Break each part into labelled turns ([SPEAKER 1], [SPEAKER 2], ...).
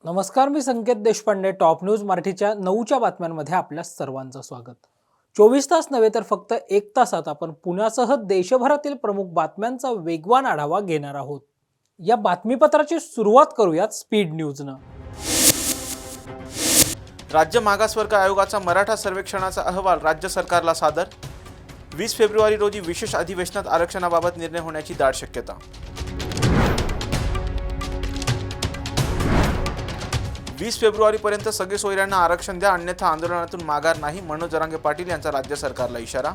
[SPEAKER 1] नमस्कार, मी संकेत Deshpande. Top news मराठीच्या 9च्या बातम्यांमध्ये आपल्या सर्वांचं स्वागत. 24 तास नव्हे तर फक्त 1 तासात आपण पुण्यासह देशभरातील प्रमुख बातम्यांचा वेगवान आढावा घेणार आहोत. या बातमीपत्राची सुरुवात करूयात स्पीड न्यूजनं.
[SPEAKER 2] राज्य मागासवर्ग आयोगाचा मराठा सर्वेक्षणाचा अहवाल राज्य सरकारला सादर. 20 फेब्रुवारी रोजी विशेष अधिवेशनात आरक्षणाबाबत निर्णय होण्याची दाट शक्यता. 20 फेब्रुवारीपर्यंत सगळे सोयऱ्यांना आरक्षण द्या, अन्यथा आंदोलनातून माघार नाही, मनोज जरांगे पाटील यांचा राज्य सरकारला इशारा.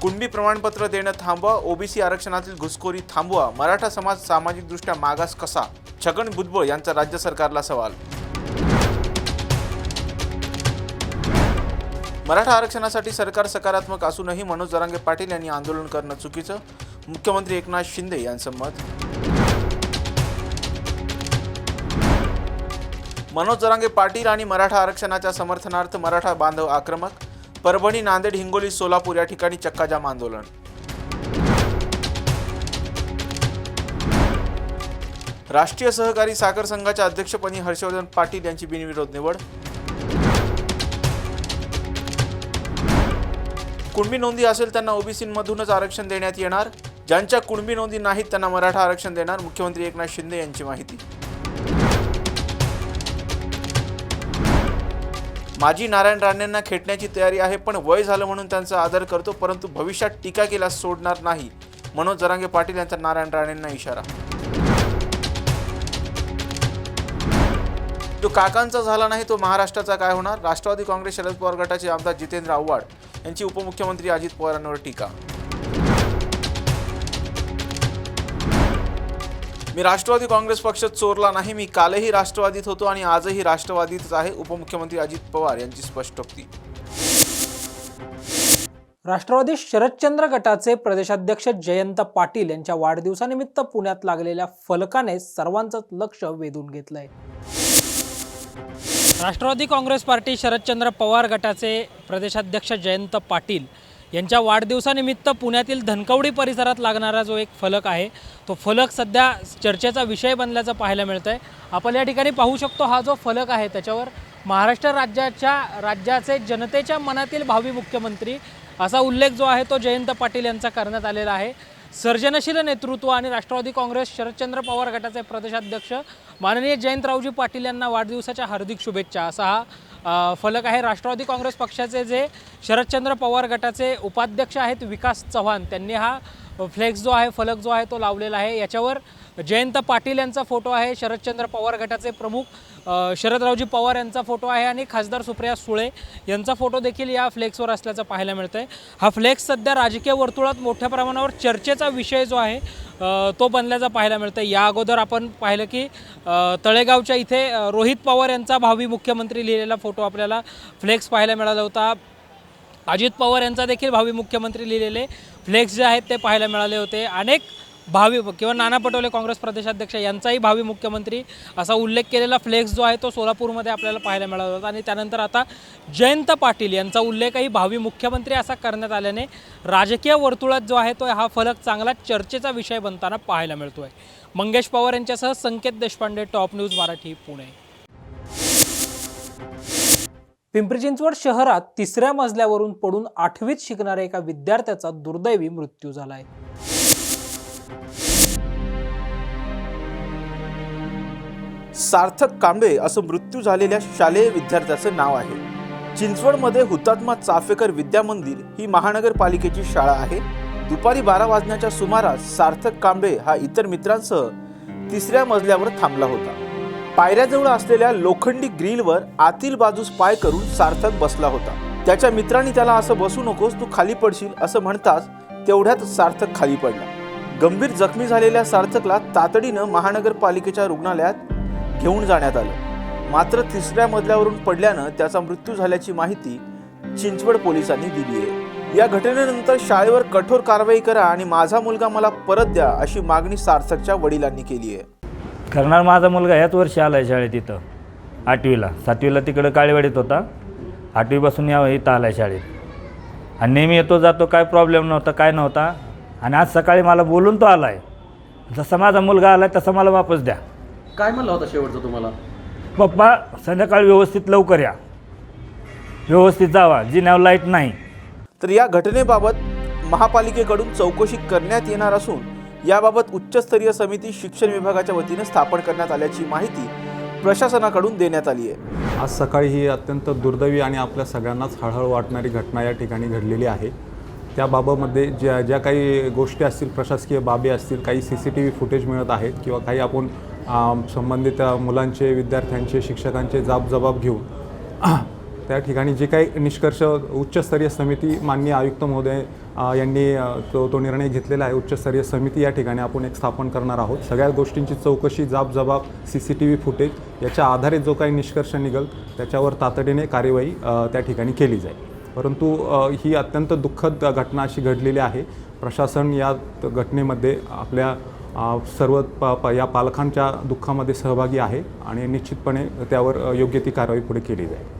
[SPEAKER 2] कुणबी प्रमाणपत्र देणं थांबवा, ओबीसी आरक्षणातील घुसखोरी थांबवा, मराठा समाज सामाजिकदृष्ट्या मागास कसा, छगन भुजबळ यांचा राज्य सरकारला सवाल. मराठा आरक्षणासाठी सरकार सकारात्मक असूनही मनोज जरांगे पाटील यांनी आंदोलन करणं चुकीचं, मुख्यमंत्री एकनाथ शिंदे यांचं मत. मनोज जरांगे पाटील आणि मराठा आरक्षणाच्या समर्थनार्थ मराठा बांधव आक्रमक. परभणी, नांदेड, हिंगोली, सोलापूर या ठिकाणी चक्काजाम आंदोलन. राष्ट्रीय सहकारी साखर संघाच्या अध्यक्षपदी हर्षवर्धन पाटील यांची बिनविरोध निवड. कुणबी नोंदी असेल त्यांना ओबीसीमधूनच आरक्षण देण्यात येणार, ज्यांच्या कुणबी नोंदी नाहीत त्यांना मराठा आरक्षण देणार, मुख्यमंत्री एकनाथ शिंदे यांची माहिती. माजी नारायण राणेंना खेटण्याची तयारी आहे, पण वय झालं म्हणून त्यांचा आदर करतो, परंतु भविष्यात टीका केल्यास सोडणार नाही, मनोज जरांगे पाटील यांचा नारायण राणेंना इशारा. जो काकांचा झाला नाही तो महाराष्ट्राचा काय होणार, राष्ट्रवादी काँग्रेस शरद पवार गटाचे आमदार जितेंद्र आव्हाड यांची उपमुख्यमंत्री अजित पवारांवर टीका. मी राष्ट्रवादी काँग्रेस पक्ष चोरला नाही, मी कालही राष्ट्रवादीत होतो आणि आजही राष्ट्रवादीतच आहे, उपमुख्यमंत्री अजित पवार यांची स्पष्टोक्ती.
[SPEAKER 1] राष्ट्रवादी शरदचंद्र गटाचे प्रदेशाध्यक्ष जयंत पाटील यांच्या वाढदिवसानिमित्त पुण्यात लागलेल्या फलकाने सर्वांचं लक्ष वेधून घेतलंय. राष्ट्रवादी काँग्रेस पार्टी शरदचंद्र पवार गटाचे प्रदेशाध्यक्ष जयंत पाटील यांच्या वाढदिवसानिमित्त पुण्यातील धनकवडी परिसरात लागणारा जो एक फलक आहे तो फलक सध्या चर्चेचा विषय बनल्याचं पाहायला मिळतं आहे. आपण या ठिकाणी पाहू शकतो, हा जो फलक आहे त्याच्यावर महाराष्ट्र राज्याचे जनतेच्या मनातील भावी मुख्यमंत्री असा उल्लेख जो आहे तो जयंत पाटील यांचा करण्यात आलेला आहे. सर्जनशील नेतृत्व आणि राष्ट्रवादी काँग्रेस शरदचंद्र पवार गटाचे प्रदेशाध्यक्ष माननीय जयंतरावजी पाटील यांना वाढदिवसाच्या हार्दिक शुभेच्छा असा हा फलक आहे. राष्ट्रवादी काँग्रेस पक्षाचे जे शरदचंद्र पवार गटाचे उपाध्यक्ष आहेत विकास चव्हाण, त्यांनी हा फ्लेक्स जो आहे, फलक जो आहे तो लावलेला आहे. याच्यावर जयंत पाटील यांचा फोटो आहे, शरदचंद्र पवार गटाचे प्रमुख शरदरावजी पवार यांचा फोटो आहे आणि खासदार सुप्रिया सुळे यांचा फोटो देखील या फ्लेक्सवर असल्याचं पाहायला मिळतं आहे. हा फ्लेक्स सध्या राजकीय वर्तुळात मोठ्या प्रमाणावर चर्चेचा विषय जो आहे तो बनल्याचा पाहायला मिळतं आहे. या अगोदर आपण पाहिलं की तळेगावच्या इथे रोहित पवार यांचा भावी मुख्यमंत्री लिहिलेला फोटो आपल्याला फ्लेक्स पाहायला मिळाला होता. अजित पवार यांचा देखील भावी मुख्यमंत्री लिहिलेले फ्लेक्स जे आहेत ते पाहायला मिळाले होते. अनेक भावी किंवा नाना पटोले काँग्रेस प्रदेशाध्यक्ष यांचाही भावी मुख्यमंत्री असा उल्लेख केलेला फ्लेक्स जो आहे तो सोलापूरमध्ये आपल्याला पाहायला मिळाला होता. आणि त्यानंतर आता जयंत पाटील यांचा उल्लेखही भावी मुख्यमंत्री असा करण्यात आल्याने राजकीय वर्तुळात जो आहे तो हा फलक चांगला चर्चेचा विषय बनताना पाहायला मिळतो आहे. मंगेश पवार यांच्यासह संकेत देशपांडे, टॉप न्यूज मराठी, पुणे. पिंपरी चिंचवड शहरात 3ऱ्या मजल्यावरून पडून 8वीत शिकणाऱ्या एका विद्यार्थ्याचा दुर्दैवी मृत्यू झालाय.
[SPEAKER 2] सार्थक कांबळे असं मृत्यू झालेल्या शालेय विद्यार्थ्याचं नाव आहे. चिंचवडमध्ये हुतात्मा चाफेकर विद्या मंदिर ही महानगरपालिकेची शाळा आहे. दुपारी 12 वाजण्याच्या सुमारास सार्थक कांबळे हा इतर मित्रांसह 3ऱ्या मजल्यावर थांबला होता. पायऱ्याजवळ असलेल्या लोखंडी ग्रिलवर आतील बाजूस पाय करून सार्थक बसला होता. त्याच्या मित्रांनी त्याला असं बसू नकोस, तू खाली पडशील असं म्हणताच तेवढ्यात सार्थक खाली पडला. गंभीर जखमी झालेल्या सार्थकला तातडीनं महानगरपालिकेच्या रुग्णालयात घेऊन जाण्यात आलं. मात्र 3ऱ्या मजल्यावरून पडल्यानं त्याचा मृत्यू झाल्याची माहिती चिंचवड पोलिसांनी दिली आहे. या घटनेनंतर शाळेवर कठोर कारवाई करा आणि माझा मुलगा मला परत द्या अशी मागणी सार्थकच्या वडिलांनी केली आहे.
[SPEAKER 3] करणार माझा मुलगा ह्याच वर्षी आला आहे शाळेत, इथं 8वीला. 7वीला तिकडं काळेवाडीत होता, 8वीपासून इथं आला आहे शाळेत आणि नेहमी येतो जातो, काय प्रॉब्लेम नव्हता, काय नव्हता. आणि आज सकाळी मला बोलून तो आला आहे जसा माझा मुलगा आला तसा मला वापस द्या.
[SPEAKER 4] काय म्हणला होता शेवटचं तुम्हाला?
[SPEAKER 3] पप्पा संध्याकाळी व्यवस्थित लवकर या, व्यवस्थित जावा, जिन्यावर लाईट नाही.
[SPEAKER 2] तर या घटनेबाबत महापालिकेकडून चौकशी करण्यात येणार असून याबाबत उच्चस्तरीय समिती शिक्षण विभागाच्या वतीने स्थापन करण्यात आल्याची माहिती प्रशासनाकडून देण्यात आली आहे.
[SPEAKER 5] आज सकाळी ही अत्यंत दुर्दैवी आणि आपल्या सगळ्यांनाच हळहळ वाटणारी घटना या ठिकाणी घडलेली आहे. त्या बाबतीमध्ये ज्या काही गोष्टी असतील, प्रशासकीय बाबी असतील, काही CCTV फुटेज मिळत आहेत किंवा काही आपण संबंधित मुलांचे, विद्यार्थ्यांचे, शिक्षकांचे जबाब घेऊन त्या ठिकाणी जे काही निष्कर्ष उच्चस्तरीय समिती माननीय आयुक्त महोदय यांनी तो निर्णय घेतलेला आहे. उच्चस्तरीय समिती या ठिकाणी आपण एक स्थापन करणार आहोत. सगळ्या गोष्टींची चौकशी, जबाब, CCTV फुटेज याच्या आधारे जो काही निष्कर्ष निघेल त्याच्यावर तातडीने कार्यवाही त्या ठिकाणी केली जाईल. परंतु ही अत्यंत दुःखद घटना अशी घडलेली आहे. प्रशासन या घटनेमध्ये आपल्या सर्व या पालकांच्या दुःखामध्ये सहभागी आहे आणि निश्चितपणे त्यावर योग्य ती कारवाई पुढे केली जाईल.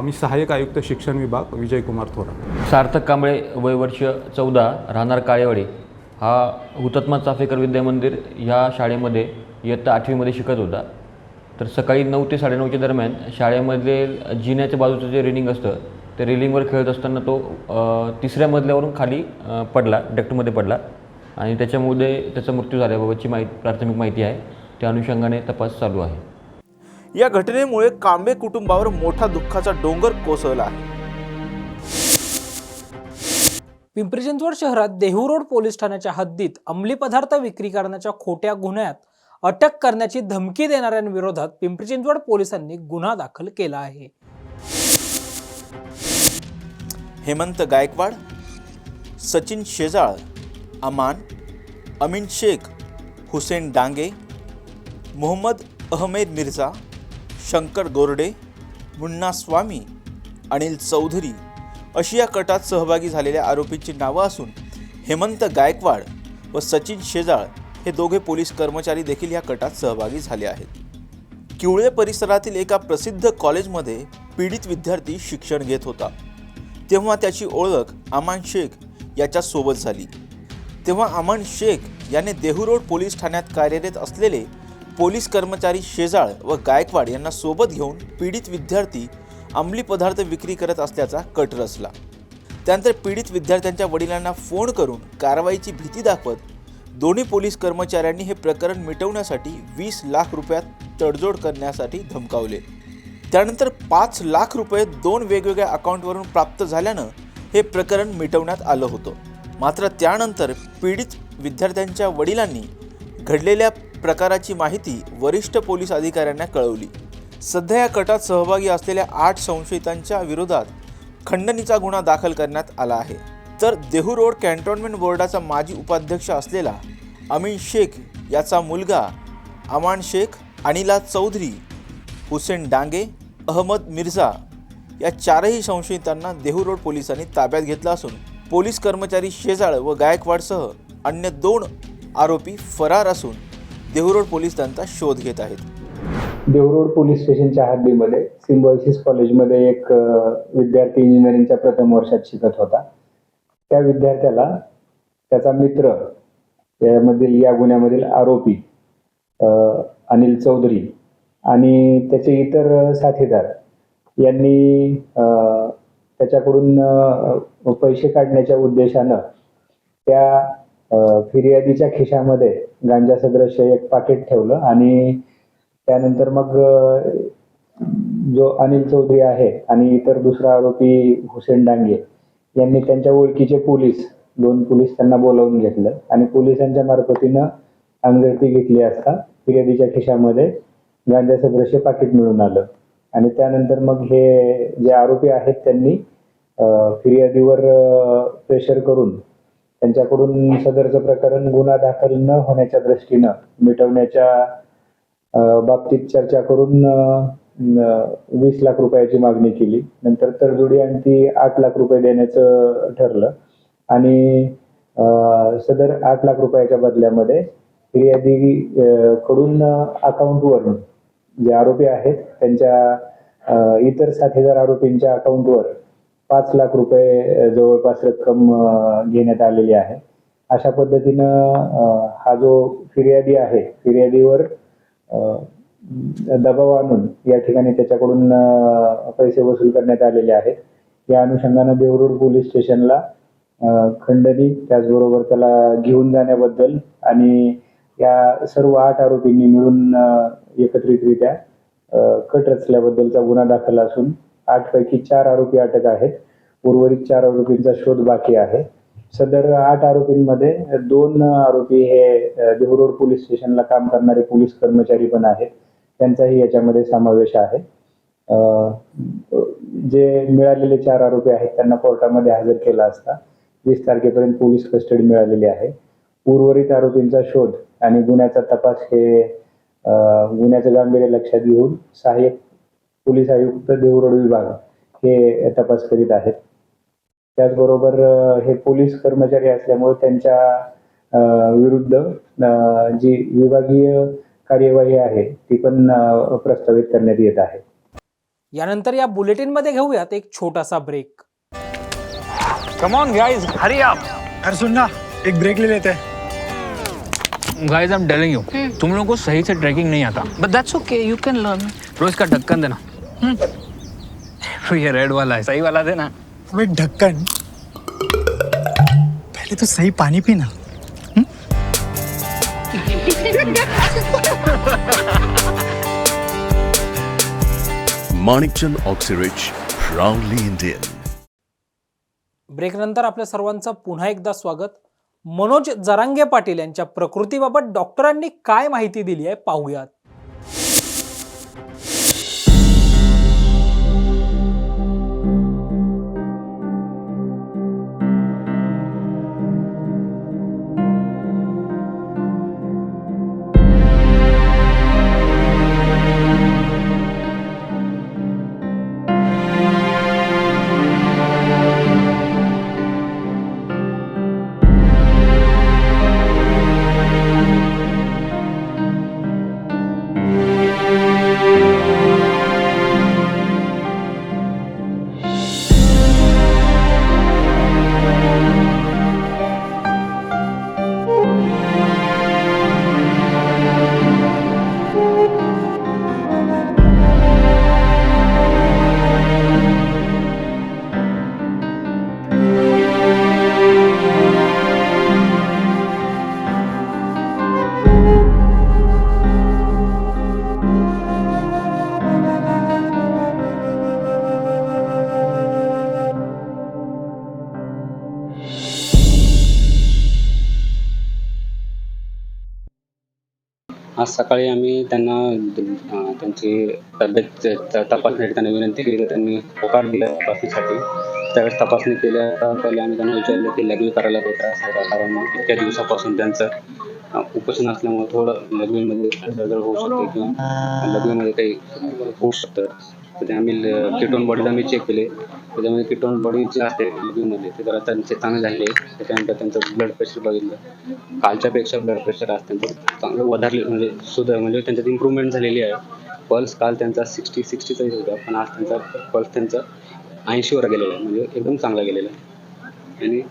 [SPEAKER 5] मी सहाय्यक आयुक्त शिक्षण विभाग विजयकुमार थोरात.
[SPEAKER 4] सार्थक कांबळे, वय वर्ष 14, राहणार काळेवाडी, हा हुतात्मा चाफेकर विद्यामंदिर ह्या शाळेमध्ये इयत्ता 8वीमध्ये शिकत होता. तर सकाळी 9 ते 9:30च्या दरम्यान शाळेमध्ये जिन्याच्या बाजूचं जे रेलिंग असतं त्या रेलिंगवर खेळत असताना तो 3ऱ्या मजल्यावरून खाली पडला, डक्टमध्ये पडला आणि त्याच्यामुळे त्याचा मृत्यू झाल्याबाबतची प्राथमिक माहिती आहे. त्या अनुषंगाने तपास चालू आहे.
[SPEAKER 2] या घटनेमुळे कांबळे कुटुंबावर मोठा दुःखाचा डोंगर कोसळला आहे.
[SPEAKER 1] पिंपरी चिंचवड शहरात देहू रोड पोलीस ठाण्याच्या हद्दीत अंमली पदार्थ विक्री करण्याच्या खोट्या गुन्ह्यात अटक करण्याची धमकी देणाऱ्यांविरोधात पिंपरी चिंचवड पोलिसांनी गुन्हा दाखल केला आहे.
[SPEAKER 2] हेमंत गायकवाड, सचिन शेजाळ, अमान, अमीन शेख, हुसेन डांगे, मोहम्मद अहमेद मिर्झा, शंकर गोरडे, मुन्ना स्वामी, अनिल चौधरी अशी या कटात सहभागी झालेल्या आरोपींची नावं असून हेमंत गायकवाड व सचिन शेजाळ हे दोघे पोलीस कर्मचारी देखील या कटात सहभागी झाले आहेत. किवळे परिसरातील एका प्रसिद्ध कॉलेजमध्ये पीडित विद्यार्थी शिक्षण घेत होता. तेव्हा त्याची ओळख अमान शेख याच्या सोबत झाली. तेव्हा अमान शेख याने देहू रोड पोलीस ठाण्यात कार्यरत असलेले पोलीस कर्मचारी शेजाळ व गायकवाड यांना सोबत घेऊन पीडित विद्यार्थी अंमली पदार्थ विक्री करत असल्याचा कट रचला. त्यानंतर पीडित विद्यार्थ्यांच्या वडिलांना फोन करून कारवाईची भीती दाखवत दोन्ही पोलीस कर्मचाऱ्यांनी हे प्रकरण मिटवण्यासाठी 20 लाख रुपयात तडजोड करण्यासाठी धमकावले. त्यानंतर 5 लाख रुपये 2 वेगवेगळ्या अकाउंटवरून प्राप्त झाल्यानं हे प्रकरण मिटवण्यात आलं होतं. मात्र त्यानंतर पीडित विद्यार्थ्यांच्या वडिलांनी घडलेल्या प्रकाराची माहिती वरिष्ठ पोलीस अधिकाऱ्यांना कळवली. सध्या या कटात सहभागी असलेल्या 8 संशयितांच्या विरोधात खंडणीचा गुन्हा दाखल करण्यात आला आहे. तर देहू रोड कॅन्टोन्मेंट बोर्डाचा माजी उपाध्यक्ष असलेला अमीन शेख याचा मुलगा अमान शेख, अनिला चौधरी, हुसेन डांगे, अहमद मिर्झा या 4ही संशयितांना देहू रोड पोलिसांनी ताब्यात घेतलं असून पोलीस कर्मचारी शेजाळ व गायकवाडसह अन्य 2 आरोपी फरार असून देहू रोड पोलीस त्यांचा शोध घेत आहेत.
[SPEAKER 6] देहू रोड पोलीस स्टेशनच्या हद्दीमध्ये सिम्बायोसिस कॉलेजमध्ये एक विद्यार्थी इंजिनिअरिंगच्या प्रथम वर्षात शिकत होता. त्या विद्यार्थ्याला त्याचा मित्र यामधील या गुन्ह्यामधील आरोपी अनिल चौधरी आणि त्याचे इतर साथीदार यांनी त्याच्याकडून पैसे काढण्याच्या उद्देशानं त्या फिर्यादीच्या खिशामध्ये गांजा सदृश्य एक पाकिट ठेवलं आणि त्यानंतर मग जो अनिल चौधरी आहे आणि इतर दुसरा आरोपी हुसेन डांगे यांनी त्यांच्या ओळखीचे पोलीस 2 पोलीस त्यांना बोलावून घेतलं आणि पोलिसांच्या मार्फतीनं अंगझडती घेतली असता फिर्यादीच्या खिशामध्ये गांजा सदृश्य पाकिट मिळून आलं आणि त्यानंतर मग हे जे आरोपी आहेत त्यांनी फिर्यादीवर प्रेशर करून त्यांच्याकडून सदरचं प्रकरण गुन्हा दाखल न होण्याच्या दृष्टीनं मिटवण्याच्या बाबतीत चर्चा करून 20 लाख रुपयाची मागणी केली. नंतर तडजोडी आणि ती 8 लाख रुपये देण्याचं ठरलं आणि सदर 8 लाख रुपयाच्या बदल्यामध्ये फिर्यादी कडून अकाउंटवरून जे आरोपी आहेत त्यांच्या इतर साथीदार आरोपींच्या अकाउंटवर 5 लाख रुपये जवळपास रक्कम घेण्यात आलेली आहे अशा पद्धतीनं हा जो फिर्यादी आहे फिर्यादीवर दबाव आणून या ठिकाणी त्याच्याकडून पैसे वसूल करण्यात आलेले आहेत. या अनुषंगानं देवरोड पोलीस स्टेशनला खंडणी त्याचबरोबर त्याला घेऊन जाण्याबद्दल आणि या सर्व 8 आरोपींनी मिळून एकत्रितरित्या कट रचल्याबद्दलचा गुन्हा दाखल असून 8 पैकी 4 आरोपी अटक आहेत. उर्वरित 4 आरोपींचा शोध बाकी आहे. सदर 8 आरोपींमध्ये 2 आरोपी हे देहरोड पोलीस स्टेशनला काम करणारे पोलीस कर्मचारी पण आहेत. त्यांचाही याच्यामध्ये समावेश आहे. जे मिळालेले 4 आरोपी आहेत त्यांना कोर्टामध्ये हजर केला असता 20 तारखेपर्यंत पोलीस कस्टडी मिळालेली आहे. उर्वरित आरोपींचा शोध आणि गुन्ह्याचा तपास हे गुन्ह्याचं गांभीर्य लक्षात घेऊन सहाय्यक पोलीस आयुक्त देहरोड विभाग हे तपास करीत आहेत. त्याचबरोबर हे पोलीस कर्मचारी असल्यामुळे त्यांच्या विरुद्ध जी विभागीय कार्यवाही आहे ती पण प्रस्तावित करण्यात येत आहे.
[SPEAKER 1] यानंतर या बुलेटिनमध्ये घेऊयात एक छोटासा break.
[SPEAKER 7] Come on guys, hurry up.
[SPEAKER 8] अरे सुन ना, एक ब्रेक ले लेते हैं.
[SPEAKER 7] Guys, I am telling you, तुम लोगों को सही से ट्रैकिंग नहीं आता.
[SPEAKER 9] But that's okay, you can learn.
[SPEAKER 7] रोज का ढक्कन देना. तो ये रेड वाला है, सही वाला देना.
[SPEAKER 8] अबे ढक्कन, पहले तो सही पानी पीना.
[SPEAKER 10] Manikchand Oxyrich, proudly Indian.
[SPEAKER 1] ब्रेकनंतर आपल्या सर्वांचं पुन्हा एकदा स्वागत. मनोज जरांगे पाटील यांच्या प्रकृतीबाबत डॉक्टरांनी काय माहिती दिली आहे पाहूयात.
[SPEAKER 11] आज सकाळी आम्ही त्यांना त्यांची तब्येत तपासण्यासाठी त्यांना विनंती केली तर त्यांनी होकार दिला तपासणीसाठी. त्यावेळेस तपासणी केल्या पहिले आम्ही त्यांना विचारलं की लघवी करायला काही त्रास आहे का, कारण इतक्या दिवसापासून त्यांचं उपोषण असल्यामुळे थोडं लघवीमध्ये गडबड होऊ शकते किंवा लघवीमध्ये काही होऊ शकतं. तर ते आम्ही कीटोन बॉडीला आम्ही चेक केले. त्याच्यामध्ये कीटोन बॉडी जे असते लघवीमध्ये ते जरा त्यांचे चांगले झाले. त्याच्यानंतर त्यांचं ब्लड प्रेशर बघितलं, कालच्यापेक्षा ब्लड प्रेशर आज त्यांचं चांगलं वधारले, म्हणजे म्हणजे त्यांच्यात इम्प्रूव्हमेंट झालेली आहे. पल्स काल त्यांचा 60-60चा होता, पण आज त्यांचा पल्स त्यांचा 80वर गेलेला आहे, म्हणजे एकदम चांगला गेलेला आहे. आणि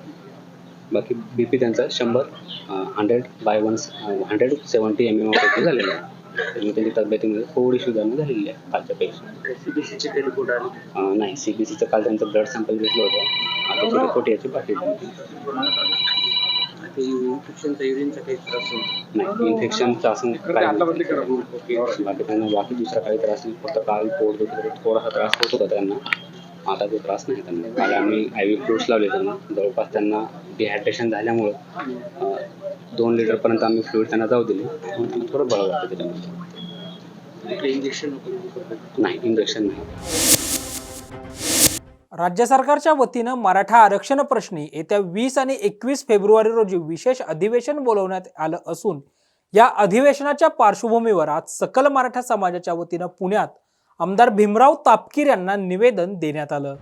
[SPEAKER 11] बाकी BP त्यांचा 100/170 mm झालेला आहे. त्यामुळे त्यांची तब्येतीमध्ये थोडी सुधारणा झालेली आहे कालच्यापेक्षा. CBCचे रिपोर्ट आले नाही. CBCचं काल त्यांचं ब्लड सॅम्पल घेतलं होतं, आता रिपोर्ट याची बाकी इन्फेक्शनचा युरिनचा काही त्रास नाही. इन्फेक्शनचा असं काही बाकी त्यांना बाकी दुसरा काही त्रास नाही. फक्त काल पोट दुखत थोडासा त्रास होत होता त्यांना, आता तो त्रास नाही त्यांना. काल आम्ही IV फ्लुइड्स लावले त्यांना. जवळपास त्यांना डिहायड्रेशन झाल्यामुळं 2 लिटरपर्यंत आम्ही फ्लुइड त्यांना जाऊ दिले. त्यांना थोडं बरं वाटतं त्याच्यामध्ये. इंजेक्शन नाही, इंजेक्शन नाही.
[SPEAKER 1] राज्य सरकारच्या वतीनं मराठा आरक्षण प्रश्नी येत्या 20 आणि 21 फेब्रुवारी रोजी विशेष अधिवेशन बोलवण्यात आलं असून या अधिवेशनाच्या पार्श्वभूमीवर आज सकल मराठा समाजाच्या वतीनं पुण्यात आमदार भीमराव तापकीर यांना निवेदन देण्यात आलं.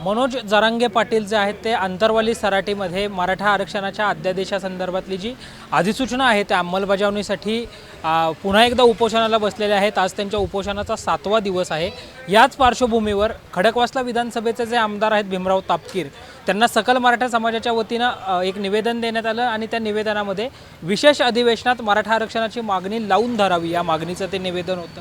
[SPEAKER 1] मनोज जरांगे पाटील जे आहेत ते आंतरवाली सराटीमध्ये मराठा आरक्षणाच्या अध्यादेशासंदर्भातली जी अधिसूचना आहे त्या अंमलबजावणीसाठी पुन्हा एकदा उपोषणाला बसलेले आहेत. आज त्यांच्या उपोषणाचा 7वा दिवस आहे. याच पार्श्वभूमीवर खडकवासला विधानसभेचे जे आमदार आहेत भीमराव तापकीर त्यांना सकल मराठा समाजाच्या वतीनं एक निवेदन देण्यात आलं आणि त्या निवेदनामध्ये विशेष अधिवेशनात मराठा आरक्षणाची मागणी लावून धरावी या मागणीचं ते निवेदन होतं.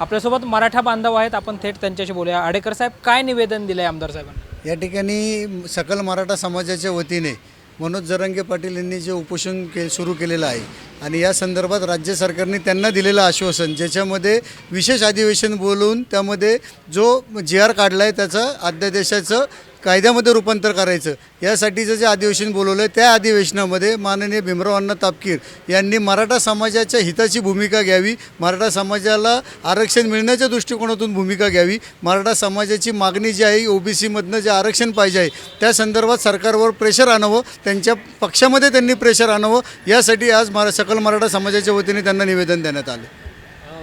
[SPEAKER 1] आपल्यासोबत मराठा बांधव आहेत, आपण थेट त्यांच्याशी बोलूया. आडेकर साहेब, काय निवेदन दिलं आहे आमदार साहेबांना?
[SPEAKER 8] या ठिकाणी सकल मराठा समाजाच्या वतीने मनोज जरांगे पाटील यांनी जे उपोषण सुरू केलेलं आहे आणि या संदर्भात राज्य सरकारने त्यांना दिलेलं आश्वासन, ज्याच्यामध्ये विशेष अधिवेशन बोलवून त्यामध्ये जो GR काढला आहे त्याचं अध्यादेशाचं कायद्यामध्ये रूपांतर करायचं यासाठीचं जे अधिवेशन बोलवलं आहे त्या अधिवेशनामध्ये माननीय भीमराव अण्णा तापकीर यांनी मराठा समाजाच्या हिताची भूमिका घ्यावी, मराठा समाजाला आरक्षण मिळण्याच्या दृष्टिकोनातून भूमिका घ्यावी, मराठा समाजाची मागणी जी आहे OBCमधनं जे आरक्षण पाहिजे आहे त्या संदर्भात सरकारवर प्रेशर आणावं, त्यांच्या पक्षामध्ये त्यांनी प्रेशर आणावं, यासाठी आज सकल मराठा समाजाच्या वतीने त्यांना निवेदन देण्यात आले.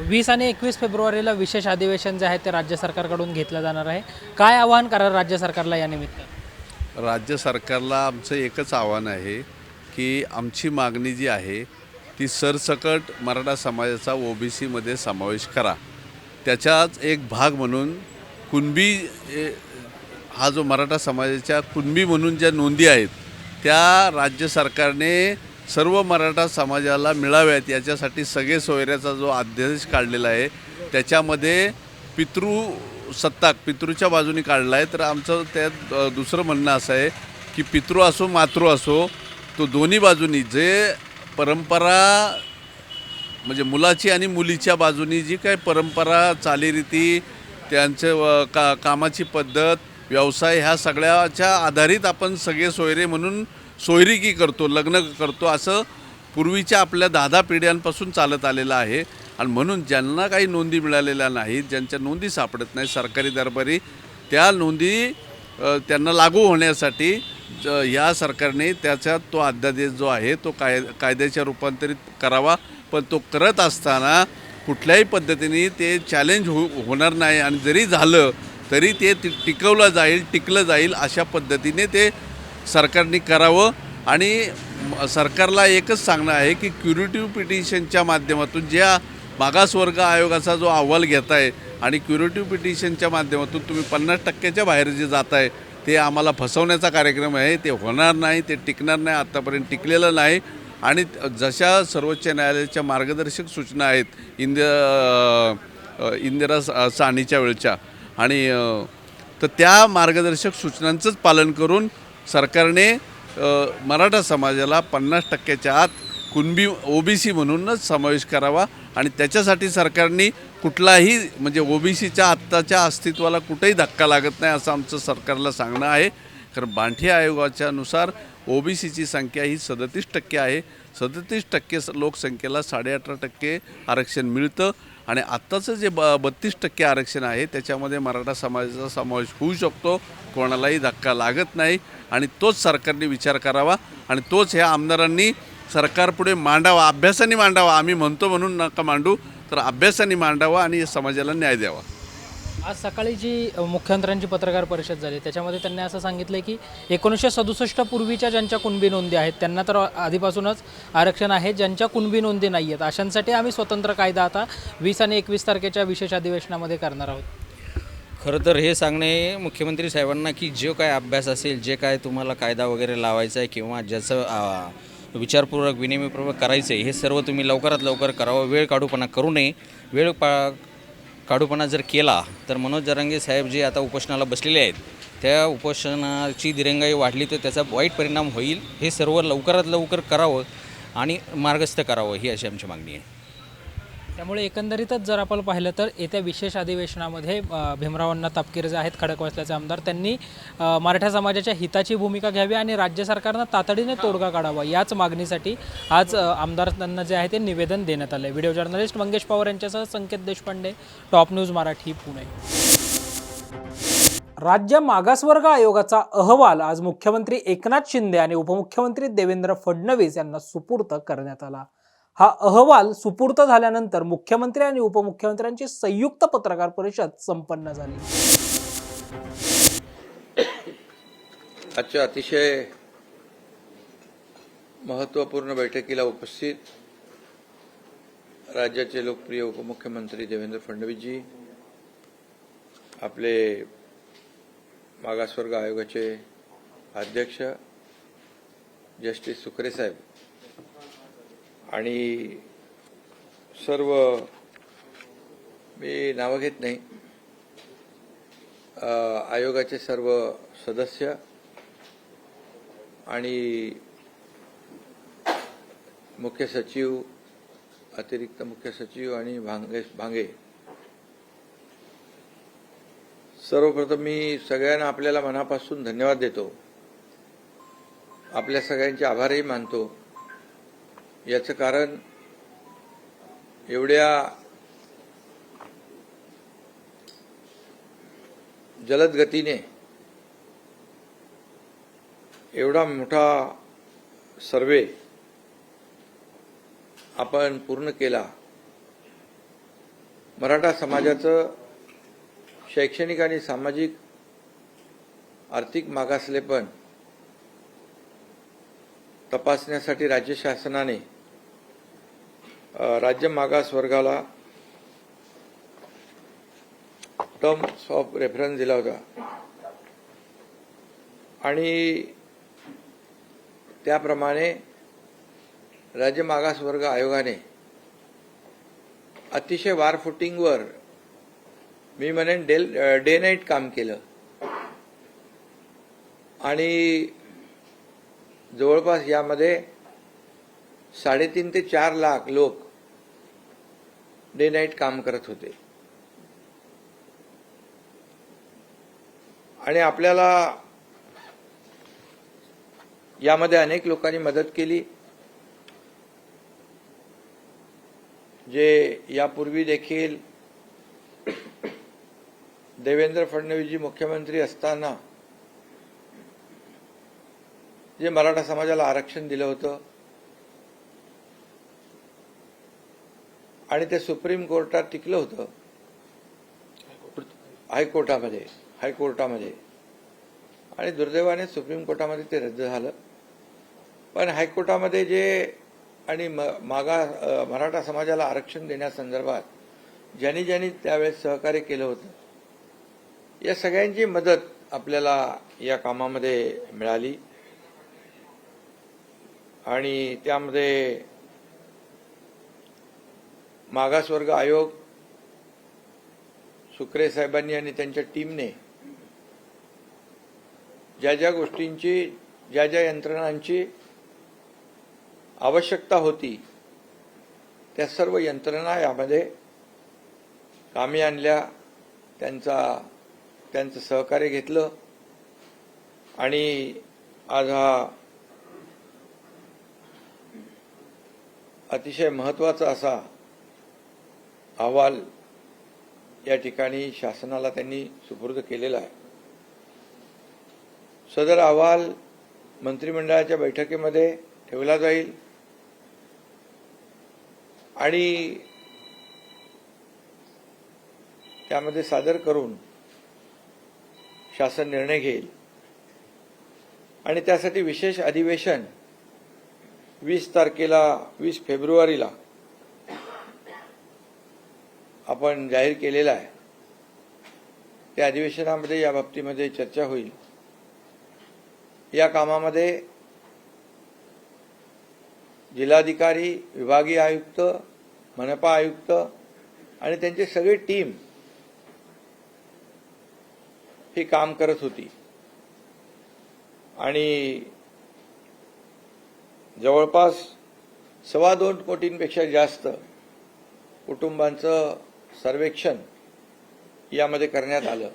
[SPEAKER 1] 20 आणि 21 फेब्रुवारीला विशेष अधिवेशन जे आहे ते राज्य सरकारकडून घेतलं जाणार आहे. काय आवाहन कराल राज्य सरकारला या निमित्त?
[SPEAKER 9] राज्य सरकारला आमचं एकच आव्हान आहे की आमची मागणी जी आहे ती सरसकट मराठा समाजाचा OBCमध्ये समावेश करा. त्याचाच एक भाग म्हणून कुणबी हा जो मराठा समाजाच्या कुणबी म्हणून ज्या नोंदी आहेत त्या राज्य सरकारने सर्व मराठा समाजाला मिळाव्यात याच्यासाठी सगळे सोयऱ्याचा जो अध्यादेश काढलेला आहे त्याच्यामध्ये पितृच्या बाजूने काढला आहे. तर आमचं त्यात दुसरं म्हणणं असं आहे की पितृ असो मातृ असो तो दोन्ही बाजूनी जे परंपरा म्हणजे मुलाची आणि मुलीच्या बाजूनी जी काही परंपरा चालीरीती त्यांचं कामाची पद्धत व्यवसाय ह्या सगळ्याच्या आधारित आपण सगळे सोयरे म्हणून सोयरिकी करतो, लग्न करतो, असं पूर्वीच्या आपल्या 10 पिढ्यांपासून चालत आलेलं आहे. आणि म्हणून ज्यांना काही नोंदी मिळालेल्या नाहीत, ज्यांच्या नोंदी सापडत नाही सरकारी दरबारी, त्या नोंदी त्यांना लागू होण्यासाठी या सरकारने त्याचा तो अध्यादेश जो आहे तो कायद्याच्या रूपांतरित करावा. पण तो करत असताना कुठल्याही पद्धतीने ते चॅलेंज होणार नाही आणि जरी झालं तरी ते टिकलं जाईल अशा पद्धतीने ते सरकारने करावं. आणि सरकारला एकच सांगणं आहे की क्युरेटिव्ह पिटिशनच्या माध्यमातून ज्या मागासवर्ग आयोगाचा जो अहवाल घेत आहे आणि क्युरेटिव्ह पिटिशनच्या माध्यमातून तुम्ही 50% बाहेर जे जात आहे ते आम्हाला फसवण्याचा कार्यक्रम आहे. ते होणार नाही, ते टिकणार नाही, आत्तापर्यंत टिकलेलं नाही. आणि जशा सर्वोच्च न्यायालयाच्या मार्गदर्शक सूचना आहेत इंदिरा साहनीच्या वेळच्या आणि तर त्या मार्गदर्शक सूचनांचंच पालन करून सरकारने मराठा समाजाला 50%च्या आत कुणबी OBC म्हणूनच समावेश करावा. आणि त्याच्यासाठी सरकारने कुठलाही म्हणजे OBCच्या आत्ताच्या अस्तित्वाला कुठेही धक्का लागत नाही असं आमचं सरकारला सांगणं आहे. कारण बांठी आयोगाच्या नुसार OBCची संख्या ही 37% आहे. 37% लोकसंख्येला 18.5% आरक्षण मिळतं. आणि आत्ताचं जे 32% आरक्षण आहे त्याच्यामध्ये मराठा समाजाचा समावेश होऊ शकतो, कोणालाही धक्का लागत नाही. आणि तोच सरकारने विचार करावा आणि तोच ह्या आमदारांनी सरकारपुढे मांडावा, अभ्यासाने मांडावा. आम्ही म्हणतो म्हणून नका मांडू, तर अभ्यासाने मांडावा आणि समाजाला न्याय द्यावा.
[SPEAKER 1] आज सकाळी जी मुख्यमंत्र्यांची पत्रकार परिषद झाली त्याच्यामध्ये त्यांनी असं सांगितलं की 1967 पूर्वीच्या ज्यांच्या कुणबी नोंदी आहेत त्यांना तर आधीपासूनच आरक्षण आहे, ज्यांच्या कुणबी नोंदी नाही आहेत अशांसाठी आम्ही स्वतंत्र कायदा आता 20 आणि 21 तारखेच्या विशेष अधिवेशनामध्ये करणार आहोत.
[SPEAKER 12] खरं तर हे सांगणे मुख्यमंत्री साहेबांना की जो काय अभ्यास असेल, जे काय तुम्हाला कायदा वगैरे लावायचा आहे किंवा ज्याचं विचारपूर्वक विनिमयपूर्वक करायचं आहे हे सर्व तुम्ही लवकरात लवकर करावं. वेळ काढूपणा करू नये. काढूपणा जर केला तर मनोज जरांगे साहेब जे आता उपोषणाला बसलेले आहेत त्या उपोषणाची दिरंगाई वाढली तर त्याचा वाईट परिणाम होईल. हे सर्व लवकरात लवकर करावं आणि मार्गस्थ करावं ही अशी आमची मागणी आहे.
[SPEAKER 1] त्यामुळे एकंदरीतच जर आपण पाहिलं तर येत्या विशेष अधिवेशनामध्ये भीमराव अण्णा तापकीर जे आहेत खडकवासल्याचे आमदार त्यांनी मराठा समाजाच्या हिताची भूमिका घ्यावी आणि राज्य सरकारनं तातडीने तोडगा काढावा याच मागणीसाठी आज आमदारांना जे आहे ते निवेदन देण्यात आलं आहे. व्हिडिओ जर्नलिस्ट मंगेश पवार यांच्यासह संकेत देशपांडे, टॉप न्यूज मराठी, पुणे. राज्य मागासवर्ग आयोगाचा अहवाल आज मुख्यमंत्री एकनाथ शिंदे आणि उपमुख्यमंत्री देवेंद्र फडणवीस यांना सुपूर्द करण्यात आला. हा अहवाल सुपूर्द झाल्यानंतर मुख्यमंत्री आणि उपमुख्यमंत्र्यांची संयुक्त पत्रकार परिषद संपन्न झाली.
[SPEAKER 13] आजच्या अतिशय महत्त्वपूर्ण बैठकीला उपस्थित राज्याचे लोकप्रिय उपमुख्यमंत्री देवेंद्र फडणवीसजी, आपले मागासवर्ग आयोगाचे अध्यक्ष जस्टिस सुकरे साहेब आणि सर्व, मी नावं घेत नाही, आयोगाचे सर्व सदस्य आणि मुख्य सचिव, अतिरिक्त मुख्य सचिव आणि भांगे, सर्वप्रथम मी सगळ्यांना आपल्याला मनापासून धन्यवाद देतो. आपल्या सगळ्यांचे आभारही मानतो. याचं कारण एवढ्या जलद गतीने एवढा मोठा सर्वे आपण पूर्ण केला. मराठा समाजाचं शैक्षणिक आणि सामाजिक आर्थिक मागासलेपण तपासण्यासाठी राज्य शासनाने राज्य मागास वर्गाला टर्म्स ऑफ रेफरन्स दिला होता आणि त्याप्रमाणे राज्य मागास वर्ग आयोगाने अतिशय वारफुटिंगवर, मी म्हणेन डे नाईट काम केलं आणि जवळपास यामध्ये 3.5 ते 4 लाख लोक डे नाईट काम करत होते. आणि आपल्याला यामध्ये अनेक लोकांनी मदत केली, जे यापूर्वी देखील देवेंद्र फडणवीसजी मुख्यमंत्री असताना जे मराठा समाजाला आरक्षण दिलं होतं आणि ते सुप्रीम कोर्टात टिकलं होतं, हायकोर्टामध्ये, आणि दुर्दैवाने सुप्रीम कोर्टामध्ये ते रद्द झालं. पण हायकोर्टामध्ये जे आणि मराठा समाजाला आरक्षण देण्यासंदर्भात ज्यांनी त्यावेळेस सहकार्य केलं होतं, या सगळ्यांची मदत आपल्याला या कामामध्ये मिळाली. आणि त्यामध्ये मागासवर्ग आयोग, सुकरे साहेबांनी आणि त्यांच्या टीमने ज्या गोष्टींची, ज्या यंत्रणांची आवश्यकता होती, त्या सर्व यंत्रणा यामध्ये कामी आणल्या, त्यांचं सहकार्य घेतलं आणि आज हा अतिशय महत्त्वाचा असा अहवाल या ठिकाणी शासनाला त्यांनी सुपूर्द केलेला आहे. सदर अहवाल मंत्रिमंडळाच्या बैठकीमध्ये ठेवला जाईल आणि त्यामध्ये सादर करून शासन निर्णय घेईल. आणि त्यासाठी विशेष अधिवेशन 20 फेब्रुवारीला आपण जाहीर केलेला आहे. त्या अधिवेशनामध्ये या बाबतीमध्ये चर्चा होईल. या कामामध्ये जिल्हाधिकारी, विभागीय आयुक्त, मनपा आयुक्त आणि त्यांची सगळी टीम ही काम करत होती आणि जवळपास 2.25 कोटींपेक्षा जास्त कुटुंबांचं सर्वेक्षण यामध्ये करण्यात आलं.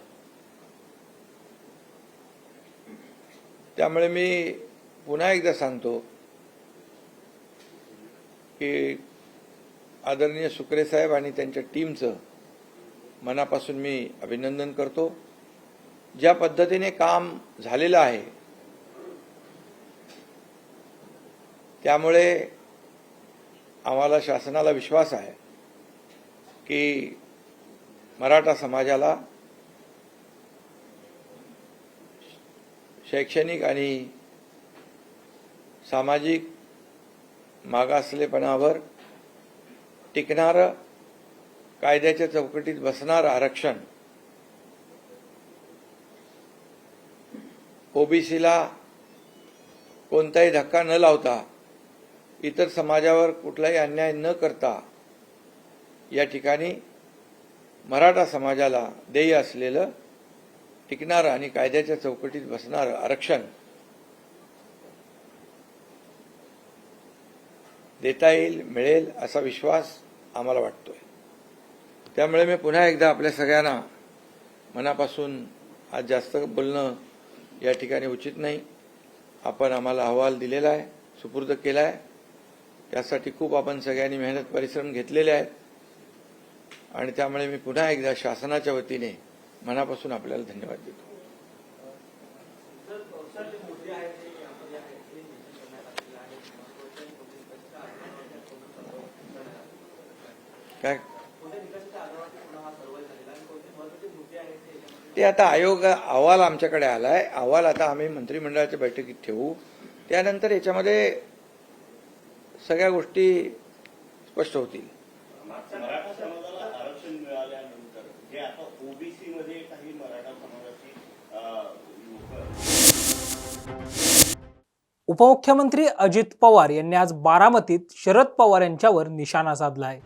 [SPEAKER 13] त्यामुळे मी पुन्हा एकदा सांगतो की आदरणीय सुकरे साहेब आणि त्यांच्या टीमचं मनापासून मी अभिनंदन करतो. ज्या पद्धतीने काम झालेलं आहे त्यामुळे आम्हाला शासनाला विश्वास आहे की मराठा समाजाला शैक्षणिक आणि सामाजिक मागासलेपणावर टिकणारं, कायद्याच्या चौकटीत बसणारं आरक्षण ओबीसीला कोणताही धक्का न लावता, इतर समाजावर कुठलाही अन्याय न करता या ठिकाणी मराठा समाजाला देय असलेलं टिकणारं आणि कायद्याच्या चौकटीत बसणारं आरक्षण देता येईल, मिळेल असा विश्वास आम्हाला वाटतोय. त्यामुळे मी पुन्हा एकदा आपल्या सगळ्यांना मनापासून, आज जास्त बोलणं या ठिकाणी उचित नाही, आपण आम्हाला अहवाल दिलेला आहे, सुपूर्द केला आहे, त्यासाठी खूप आपण सगळ्यांनी मेहनत परिश्रम घेतलेले आहेत आणि त्यामुळे मी पुन्हा एकदा शासनाच्या वतीने मनापासून आपल्याला धन्यवाद देतो. काय ते आता अहवाल आमच्याकडे आलाय, अहवाल आता आम्ही मंत्रिमंडळाच्या बैठकीत ठेवू, त्यानंतर याच्यामध्ये सगळ्या गोष्टी स्पष्ट होतील.
[SPEAKER 1] उपमुख्यमंत्री अजित पवार यांनी आज बारामतीत शरद पवार यांच्यावर निशाणा साधलाय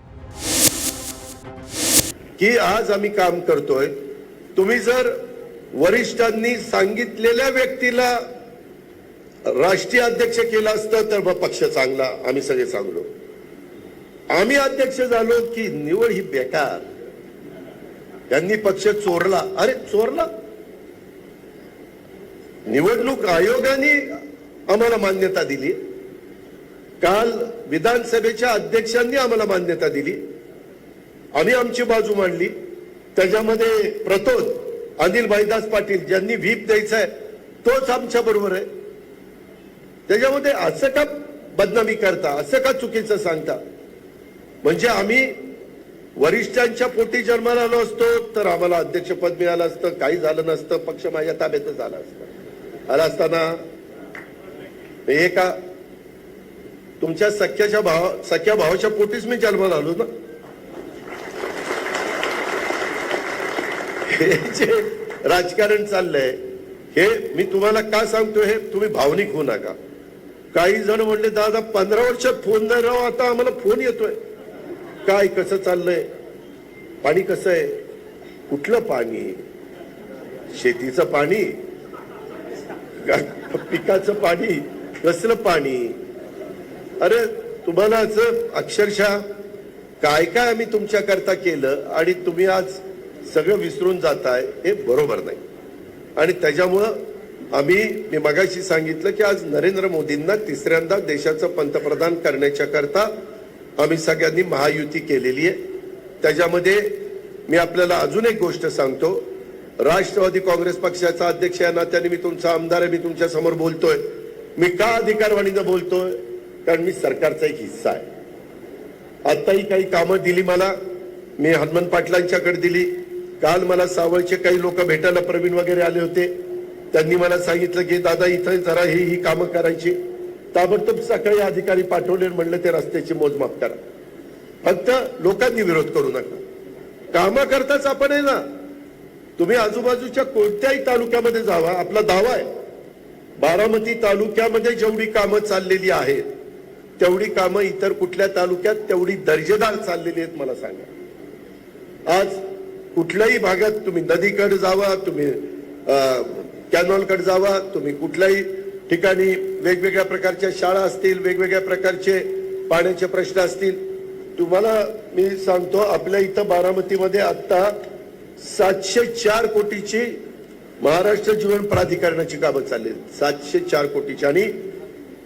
[SPEAKER 14] की आज आम्ही काम करतोय, तुम्ही जर वरिष्ठांनी सांगितलेल्या व्यक्तीला राष्ट्रीय अध्यक्ष केला असतं तर मग पक्ष चांगला, आम्ही सगळे चांगलो. आम्ही अध्यक्ष झालो की निवड ही बेकार, त्यांनी पक्ष चोरला. अरे चोरला, निवडणूक आयोगाने आम्हाला मान्यता दिली, काल विधानसभेच्या अध्यक्षांनी आम्हाला मान्यता दिली, आम्ही आमची बाजू मांडली. त्याच्यामध्ये प्रतोद अनिल भाईदास पाटील ज्यांनी व्हीप द्यायचा आहे तोच आमच्या बरोबर आहे. त्याच्यामध्ये असं का बदनामी करता, असं का चुकीचं सांगता? म्हणजे आम्ही वरिष्ठांच्या पोटी जन्माला आलो असतो तर आम्हाला अध्यक्षपद मिळालं असतं, काही झालं नसतं, पक्ष माझ्या ताब्यातच आला असतं. आला असताना हे का तुमच्या सख्या भावाच्या पोटीच मी जन्माला आलो ना. हे जे राजकारण चाललंय हे मी तुम्हाला का सांगतो, हे तुम्ही भावनिक होऊ नका. काही जण म्हणले दादा 15 वर्षात फोन नाही राव, आता आम्हाला फोन येतोय. काय कसं चाललंय, पाणी कसं आहे, कुठलं पाणी, शेतीचं पाणी, पिकाचं पाणी, कसलं पाणी. अरे तुम्हाला असं अक्षरशः काय काय आम्ही तुमच्या करता केलं आणि तुम्ही आज सगळं विसरून जाताय, हे बरोबर नाही. आणि त्याच्यामुळं मी मगाशी सांगितलं की आज नरेंद्र मोदींना तिसऱ्यांदा देशाचं पंतप्रधान करण्याच्या करता आम्ही सगळ्यांनी महायुती केलेली आहे. त्याच्यामध्ये मी आपल्याला अजून एक गोष्ट सांगतो, राष्ट्रवादी काँग्रेस पक्षाचा अध्यक्ष या नात्याने मी तुमचा आमदार आहे, मी तुमच्या समोर बोलतोय. मी का अधिकारवाणीनं बोलतोय, कारण मी सरकारचा एक हिस्सा आहे. आताही काही कामं दिली मला, मी हनुमंत पाटलांच्याकडे दिली. काल मला सावळचे काही लोक भेटायला प्रवीण वगैरे आले होते, त्यांनी मला सांगितलं की दादा इथं जरा ही कामं करायची. ताबडतोब सकाळी अधिकारी पाठवले, म्हणलं ते रस्त्याची मोजमाप करा. फक्त लोकांनी विरोध करू नका, कामं करताच आपण आहे ना. तुम्ही आजूबाजूच्या कोणत्याही तालुक्यामध्ये जावा, आपला दावा आहे बारामती तालुक्यामध्ये जेवढी कामं चाललेली आहेत तेवढी कामं इतर कुठल्या तालुक्यात तेवढी दर्जेदार चाललेली आहेत मला सांगा. आज कुठल्याही भागात तुम्ही नदीकडे जावा, तुम्ही कॅनॉलकडे जावा, तुम्ही कुठल्याही ठिकाणी वेगवेगळ्या प्रकारच्या शाळा असतील, वेगवेगळ्या प्रकारचे पाण्याचे प्रश्न असतील. तुम्हाला मी सांगतो आपल्या इथं बारामतीमध्ये आता 704 कोटीची महाराष्ट्र जीवन प्राधिकरणाची कामं चालली, 704 कोटीची. आणि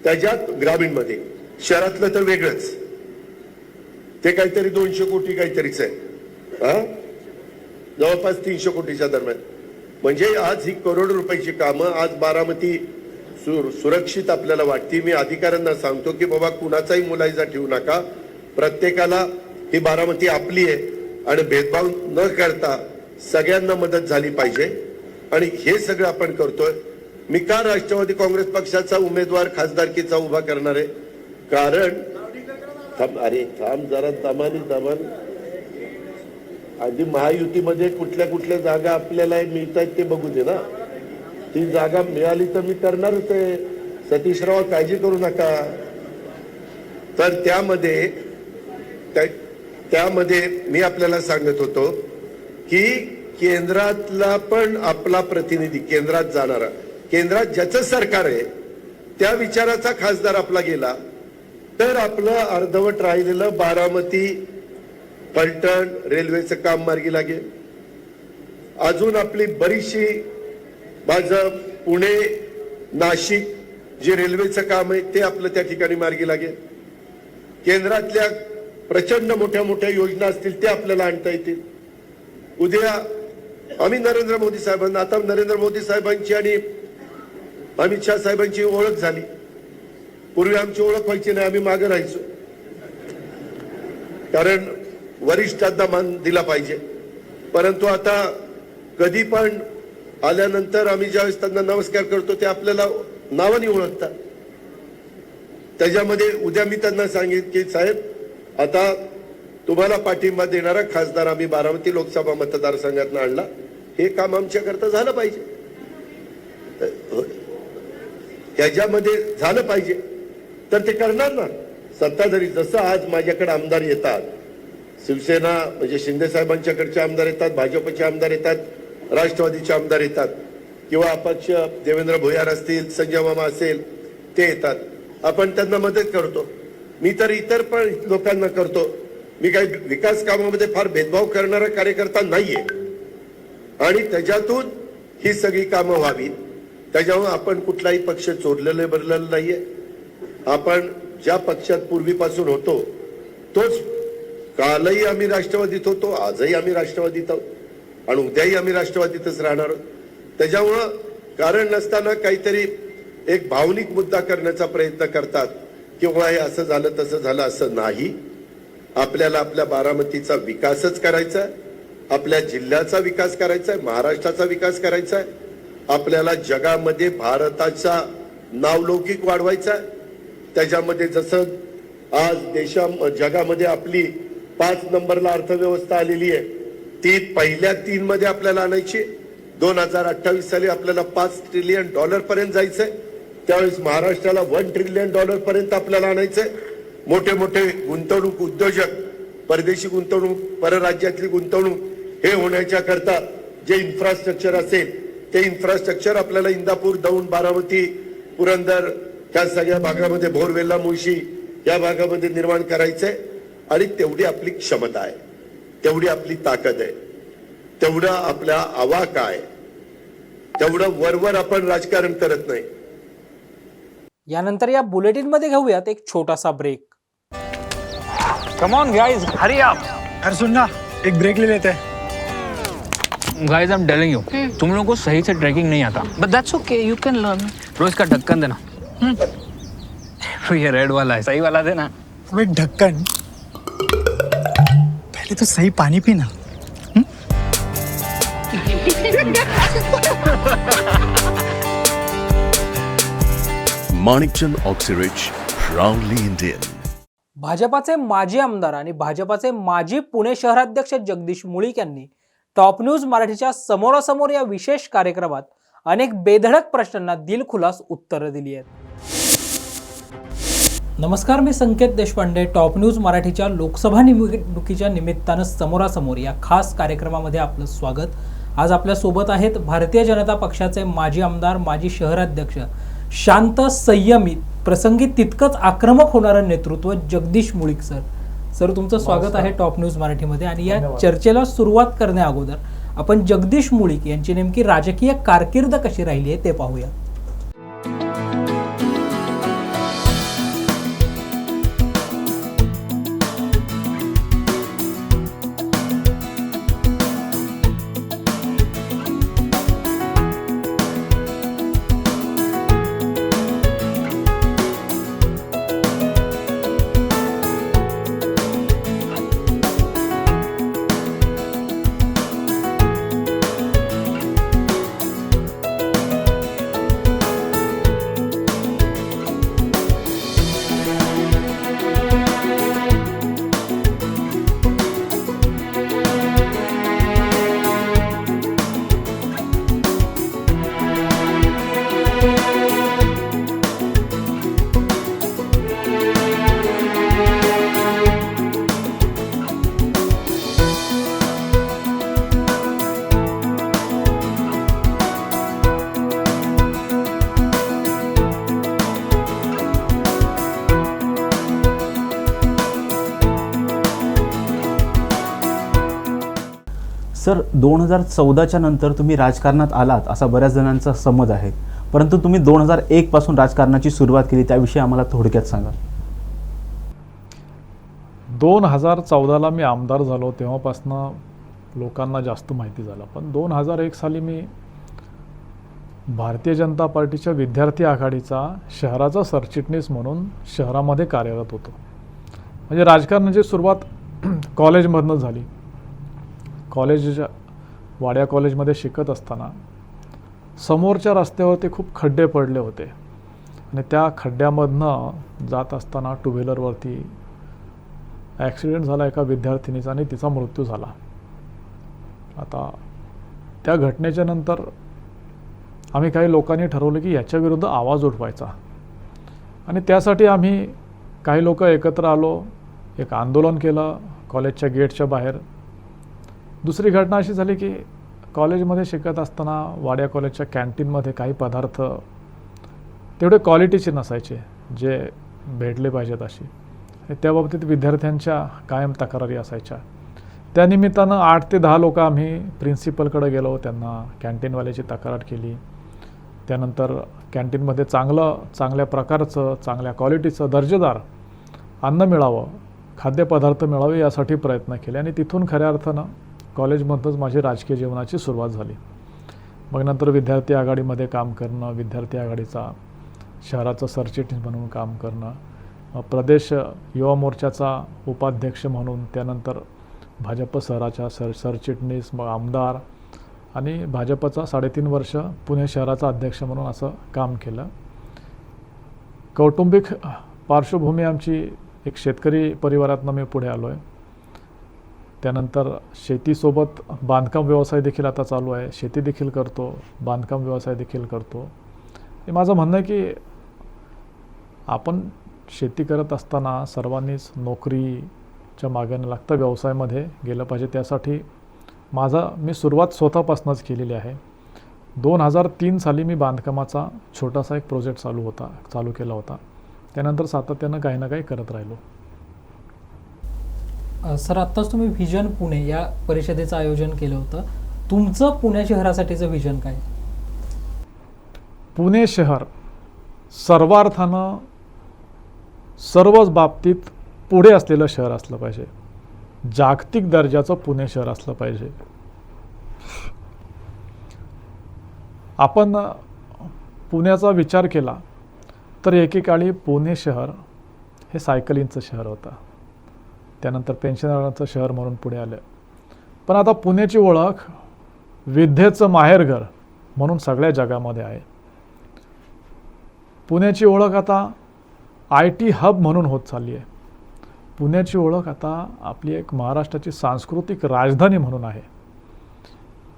[SPEAKER 14] त्याच्यात ग्रामीणमध्ये, शहरातलं तर वेगळंच, ते काहीतरी 200 कोटी काहीतरीच आहे, जवळपास 300 कोटीच्या दरम्यान. म्हणजे आज ही करोड रुपयाची कामं आज बारामती सुरक्षित आपल्याला वाटते. मी अधिकाऱ्यांना सांगतो की बाबा कुणाचाही मुलायजा ठेवू नका, प्रत्येकाला ही बारामती आपली आहे आणि भेदभाव न करता सगळ्यांना मदत झाली पाहिजे. आणि हे सगळं आपण करतोय. मी का राष्ट्रवादी काँग्रेस पक्षाचा उमेदवार खासदारकीचा उभा करणार आहे? कारण थांब जरा दमान आधी महायुतीमध्ये कुठल्या जागा आपल्याला मिळत आहेत ते बघू दे ना. ती जागा मिळाली तर मी करणारच आहे. सतीशराव काळजी करू नका. तर त्यामध्ये मी आपल्याला सांगत होतो की केंद्रातला पण आपला प्रतिनिधी, केंद्रात जाणारा, केंद्रात ज्याचं सरकार आहे त्या विचाराचा खासदार आपला गेला तर आपलं अर्धवट राहिलेलं बारामती फलटण रेल्वेचं काम मार्गी लागेल. अजून आपली बरीचशी भाजप पुणे नाशिक जे रेल्वेचं काम आहे ते आपलं त्या ठिकाणी मार्गी लागेल. केंद्रातल्या प्रचंड मोठ्या योजना असतील ते आपल्याला आणता येतील. उद्या आम्ही नरेंद्र मोदी साहेबांना, आता नरेंद्र मोदी साहेबांची आणि अमित शहा साहेबांची ओळख झाली. पूर्वी आमची ओळख व्हायची नाही, आम्ही मागे राहायचो, कारण वरिष्ठांना मान दिला पाहिजे. परंतु आता कधी पण आल्यानंतर आम्ही ज्यावेळेस त्यांना नमस्कार करतो ते आपल्याला नावाने ओळखतात. त्याच्यामध्ये उद्या मी त्यांना सांगितलं की साहेब, आता तुम्हाला पाठिंबा देणारा खासदार आम्ही बारामती लोकसभा मतदारसंघातून आणला, हे काम आमच्याकरता झालं पाहिजे, त्याच्यामध्ये झालं पाहिजे तर ते करणार ना. सत्ताधारी जसं आज माझ्याकडे आमदार येतात, शिवसेना म्हणजे शिंदे साहेबांच्याकडचे आमदार येतात, भाजपचे आमदार येतात, राष्ट्रवादीचे आमदार येतात, किंवा अपक्ष देवेंद्र भोयार असतील, संजय मामा असेल, ते येतात. आपण त्यांना मदत करतो. मी तर इतर पण लोकांना करतो. मी काही विकास कामामध्ये फार भेदभाव करणारा कार्यकर्ता नाहीये आणि त्याच्यातून ही सगळी कामं व्हावी. त्याच्यामुळे आपण कुठलाही पक्ष चोरलेलं बदललेलं नाहीये. आपण ज्या पक्षात पूर्वीपासून होतो तोच, कालही आम्ही राष्ट्रवादीत होतो, आजही आम्ही राष्ट्रवादीत आहोत आणि उद्याही आम्ही राष्ट्रवादीतच राहणार आहोत. त्याच्यामुळं कारण नसताना काहीतरी एक भावनिक मुद्दा करण्याचा प्रयत्न करतात किंवा हे असं झालं तसं झालं, असं नाही. आपल्याला आपल्या बारामतीचा विकासच करायचा आहे, आपल्या जिल्ह्याचा विकास करायचा आहे, महाराष्ट्राचा विकास करायचा आहे. आपल्याला जगामध्ये भारताचा नावलौकिक वाढवायचा आहे. त्याच्यामध्ये जसं आज जगामध्ये आपली 5 नंबरला अर्थव्यवस्था आलेली आहे, ती पहिल्या 3 मध्ये आपल्याला आणायची. 2028 साली आपल्याला $5 ट्रिलियन पर्यंत जायचंय. त्यावेळेस महाराष्ट्राला $1 ट्रिलियन पर्यंत आपल्याला आणायचंय. मोठे गुंतवणूक उद्योजक, परदेशी गुंतवणूक, परराज्यातली गुंतवणूक हे होण्याच्या करता जे इन्फ्रास्ट्रक्चर असेल ते इन्फ्रास्ट्रक्चर आपल्याला इंदापूर, दौंड, बारामती, पुरंदर त्या सगळ्या भागामध्ये, भोरवेल्ला, मुळशी या भागामध्ये निर्माण करायचंय. आणि तेवढी आपली क्षमता आहे, तेवढी आपली ताकद आहे, तेवढा आपला आवाका आहे, तेवढं वरवर आपण राजकारण करत नाही.
[SPEAKER 1] यानंतर या बुलेटिनमध्ये घेऊयात एक छोटासा break.
[SPEAKER 7] Come on guys, hurry up.
[SPEAKER 15] अरे सुन ना, एक ब्रेक ले लेते हैं.
[SPEAKER 7] Guys, I am telling you, तुम लोगों को सही से ट्रैकिंग नहीं आता. But that's okay, you can learn. रोज का ढक्कन देना. ये रेड वाला है, सही वाला देना.
[SPEAKER 15] अबे ढक्कन, पहले तो सही पानी पीना.
[SPEAKER 10] Manikchand Oxyrich, proudly Indian.
[SPEAKER 1] भाजपाचे माजी आमदार आणि भाजपाचे माजी पुणे शहराध्यक्ष जगदीश मुळीक यांनी टॉप न्यूज मराठीच्या समोरासमोर या विशेष कार्यक्रमात अनेक बेधडक प्रश्नांना दिलखुलास उत्तरं दिली आहेत. नमस्कार, मी संकेत देशपांडे. टॉप न्यूज मराठीच्या लोकसभा निवडणुकीच्या निमित्तानं समोरासमोर या खास कार्यक्रमामध्ये आपलं स्वागत. आज आपल्या सोबत आहेत भारतीय जनता पक्षाचे माजी आमदार, माजी शहराध्यक्ष, शांत, संयमी, प्रसंगी तितकंच आक्रमक होणारं नेतृत्व जगदीश मुळीक सर. सर, तुमचं स्वागत आहे टॉप न्यूज मराठीमध्ये. आणि या चर्चेला सुरुवात करण्या अगोदर आपण जगदीश मुळीक यांची नेमकी राजकीय कारकीर्द कशी राहिली आहे ते पाहूया.
[SPEAKER 2] सर 2014च्या नंतर तुम्ही राजकारणात आलात असा बऱ्याच जणांचा समज आहे, परंतु तुम्ही 2001 पासून राजकारणाची सुरुवात केली, त्याविषयी आम्हाला थोडक्यात सांगा.
[SPEAKER 5] 2014ला मी आमदार झालो तेव्हापासनं लोकांना जास्त माहिती झालं. पण 2001 साली मी भारतीय जनता पार्टीच्या विद्यार्थी आघाडीचा शहराचा सरचिटणीस म्हणून शहरामध्ये कार्यरत होतो. म्हणजे राजकारणाची सुरुवात कॉलेजमधनं झाली. वाड्या कॉलेजमध्ये शिकत असताना समोरच्या रस्त्यावरती खूप खड्डे पडले होते आणि त्या खड्ड्यामधनं जात असताना टू व्हीलरवरती ॲक्सिडेंट झाला एका विद्यार्थिनीचा आणि तिचा मृत्यू झाला. आता त्या घटनेच्या नंतर आम्ही काही लोकांनी ठरवलं की याच्याविरुद्ध आवाज उठवायचा आणि त्यासाठी आम्ही काही लोक एकत्र आलो, एक आंदोलन केलं कॉलेजच्या गेटच्या बाहेर. दुसरी घटना अशी झाली की कॉलेजमध्ये शिकत असताना वाड्या कॉलेजच्या कॅन्टीनमध्ये काही पदार्थ तेवढे क्वालिटीचे नसायचे जे भेटले पाहिजेत अशी. त्या बाबतीत विद्यार्थ्यांच्या कायम तक्रारी असायच्या. त्यानिमित्तानं 8 ते 10 लोक आम्ही प्रिन्सिपलकडे गेलो, त्यांना कॅन्टीनवाल्याची तक्रार केली. त्यानंतर कॅन्टीनमध्ये चांगल्या प्रकारचं, चांगल्या क्वालिटीचं, दर्जेदार अन्न मिळावं, खाद्यपदार्थ मिळावे यासाठी प्रयत्न केले आणि तिथून खऱ्या अर्थानं कॉलेजमधूनच माझी राजकीय जीवनाची सुरुवात झाली. मग नंतर विद्यार्थी आघाडीमध्ये काम करणं, विद्यार्थी आघाडीचा शहराचं सरचिटणीस म्हणून काम करणं, प्रदेश युवा मोर्चाचा उपाध्यक्ष म्हणून, त्यानंतर भाजप शहराच्या सरचिटणीस, मग आमदार आणि भाजपचा 3.5 वर्ष पुणे शहराचा अध्यक्ष म्हणून असं काम केलं. कौटुंबिक पार्श्वभूमी आमची एक शेतकरी परिवारातनं मी पुढे आलो आहे. त्यानंतर शेतीसोबत बांधकाम व्यवसाय देखील आता चालू आहे. शेती देखील करतो, बांधकाम व्यवसाय देखील करतो. हे माझं म्हणणं आहे की आपण शेती करत असताना सर्वांनीच नोकरीच्या मागे न लागता व्यवसायामध्ये गेलं पाहिजे. त्यासाठी मी सुरुवात स्वतःपासूनच केलेली आहे. 2003 साली मी बांधकामाचा छोटासा एक प्रोजेक्ट चालू केला होता. त्यानंतर सातत्यानं काही ना काही करत राहिलो.
[SPEAKER 1] सर, आत्ताच तुम्ही व्हिजन पुणे या परिषदेचं आयोजन केलं होतं. तुमचं पुणे शहरासाठीचं व्हिजन काय?
[SPEAKER 5] पुणे शहर सर्वार्थानं सर्वच बाबतीत पुढे असलेलं शहर असलं पाहिजे. जागतिक दर्जाचं पुणे शहर असलं पाहिजे. आपण पुण्याचा विचार केला तर एकेकाळी पुणे शहर हे सायकलिंगचं शहर होतं. त्यानंतर पेन्शनरांचं शहर म्हणून पुढे आलं. पण आता पुण्याची ओळख विद्येचं माहेरघर म्हणून सगळ्या जगामध्ये आहे. पुण्याची ओळख आता IT हब म्हणून होत चालली आहे. पुण्याची ओळख आता आपली एक महाराष्ट्राची सांस्कृतिक राजधानी म्हणून आहे.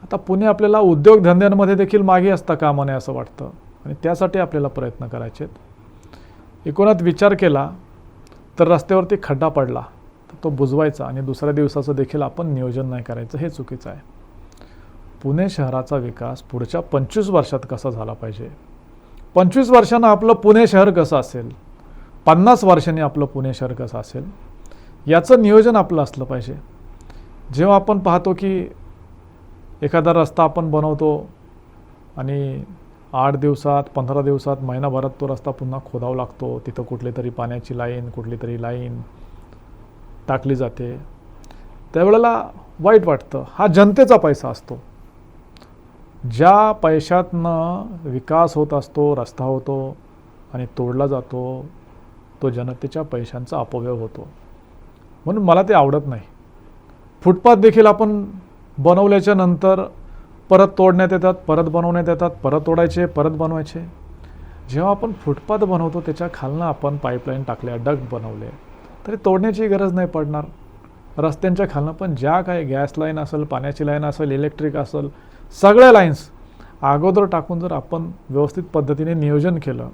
[SPEAKER 5] आता पुणे आपल्याला उद्योगधंद्यांमध्ये देखील मागे असता कामा नये असं वाटतं आणि त्यासाठी आपल्याला प्रयत्न करायचे आहेत. एकूणात विचार केला तर रस्त्यावरती खड्डा पडला तर तो बुजवायचा आणि दुसऱ्या दिवसाचं देखील आपण नियोजन नाही करायचं, हे चुकीचं आहे. पुणे शहराचा विकास पुढच्या 25 वर्षात कसा झाला पाहिजे, 25 वर्षांनं आपलं पुणे शहर कसं असेल, 50 वर्षांनी आपलं पुणे शहर कसं असेल, याचं नियोजन आपलं असलं पाहिजे. जेव्हा आपण पाहतो की एखादा रस्ता आपण बनवतो आणि 8 दिवसात, 15 दिवसात, महिनाभरात तो रस्ता पुन्हा खोदावा लागतो. तिथं कुठली तरी पाण्याची लाईन, कुठली तरी लाईन टाकली जाते. त्यावेळेला वाईट वाटतं. हा जनतेचा पैसा असतो. ज्या पैशातनं विकास होत असतो, रस्ता होतो आणि तोडला जातो, तो जनतेच्या पैशांचा अपव्यय होतो. म्हणून मला ते आवडत नाही. फुटपाथ देखील आपण बनवल्याच्या नंतर परत तोडण्यात येतात, परत बनवण्यात येतात, परत तोडायचे, परत बनवायचे. जेव्हा आपण फुटपाथ बनवतो त्याच्या खालनं आपण पाईपलाईन टाकल्या, डक्ट बनवले, तरी तोडण्याची गरज नाही पडणार. रस्त्यांच्या खालनं पण ज्या काही गॅस लाईन असेल, पाण्याची लाईन असेल, इलेक्ट्रिक असेल, सगळ्या लाईन्स अगोदर टाकून जर आपण व्यवस्थित पद्धतीने नियोजन केलं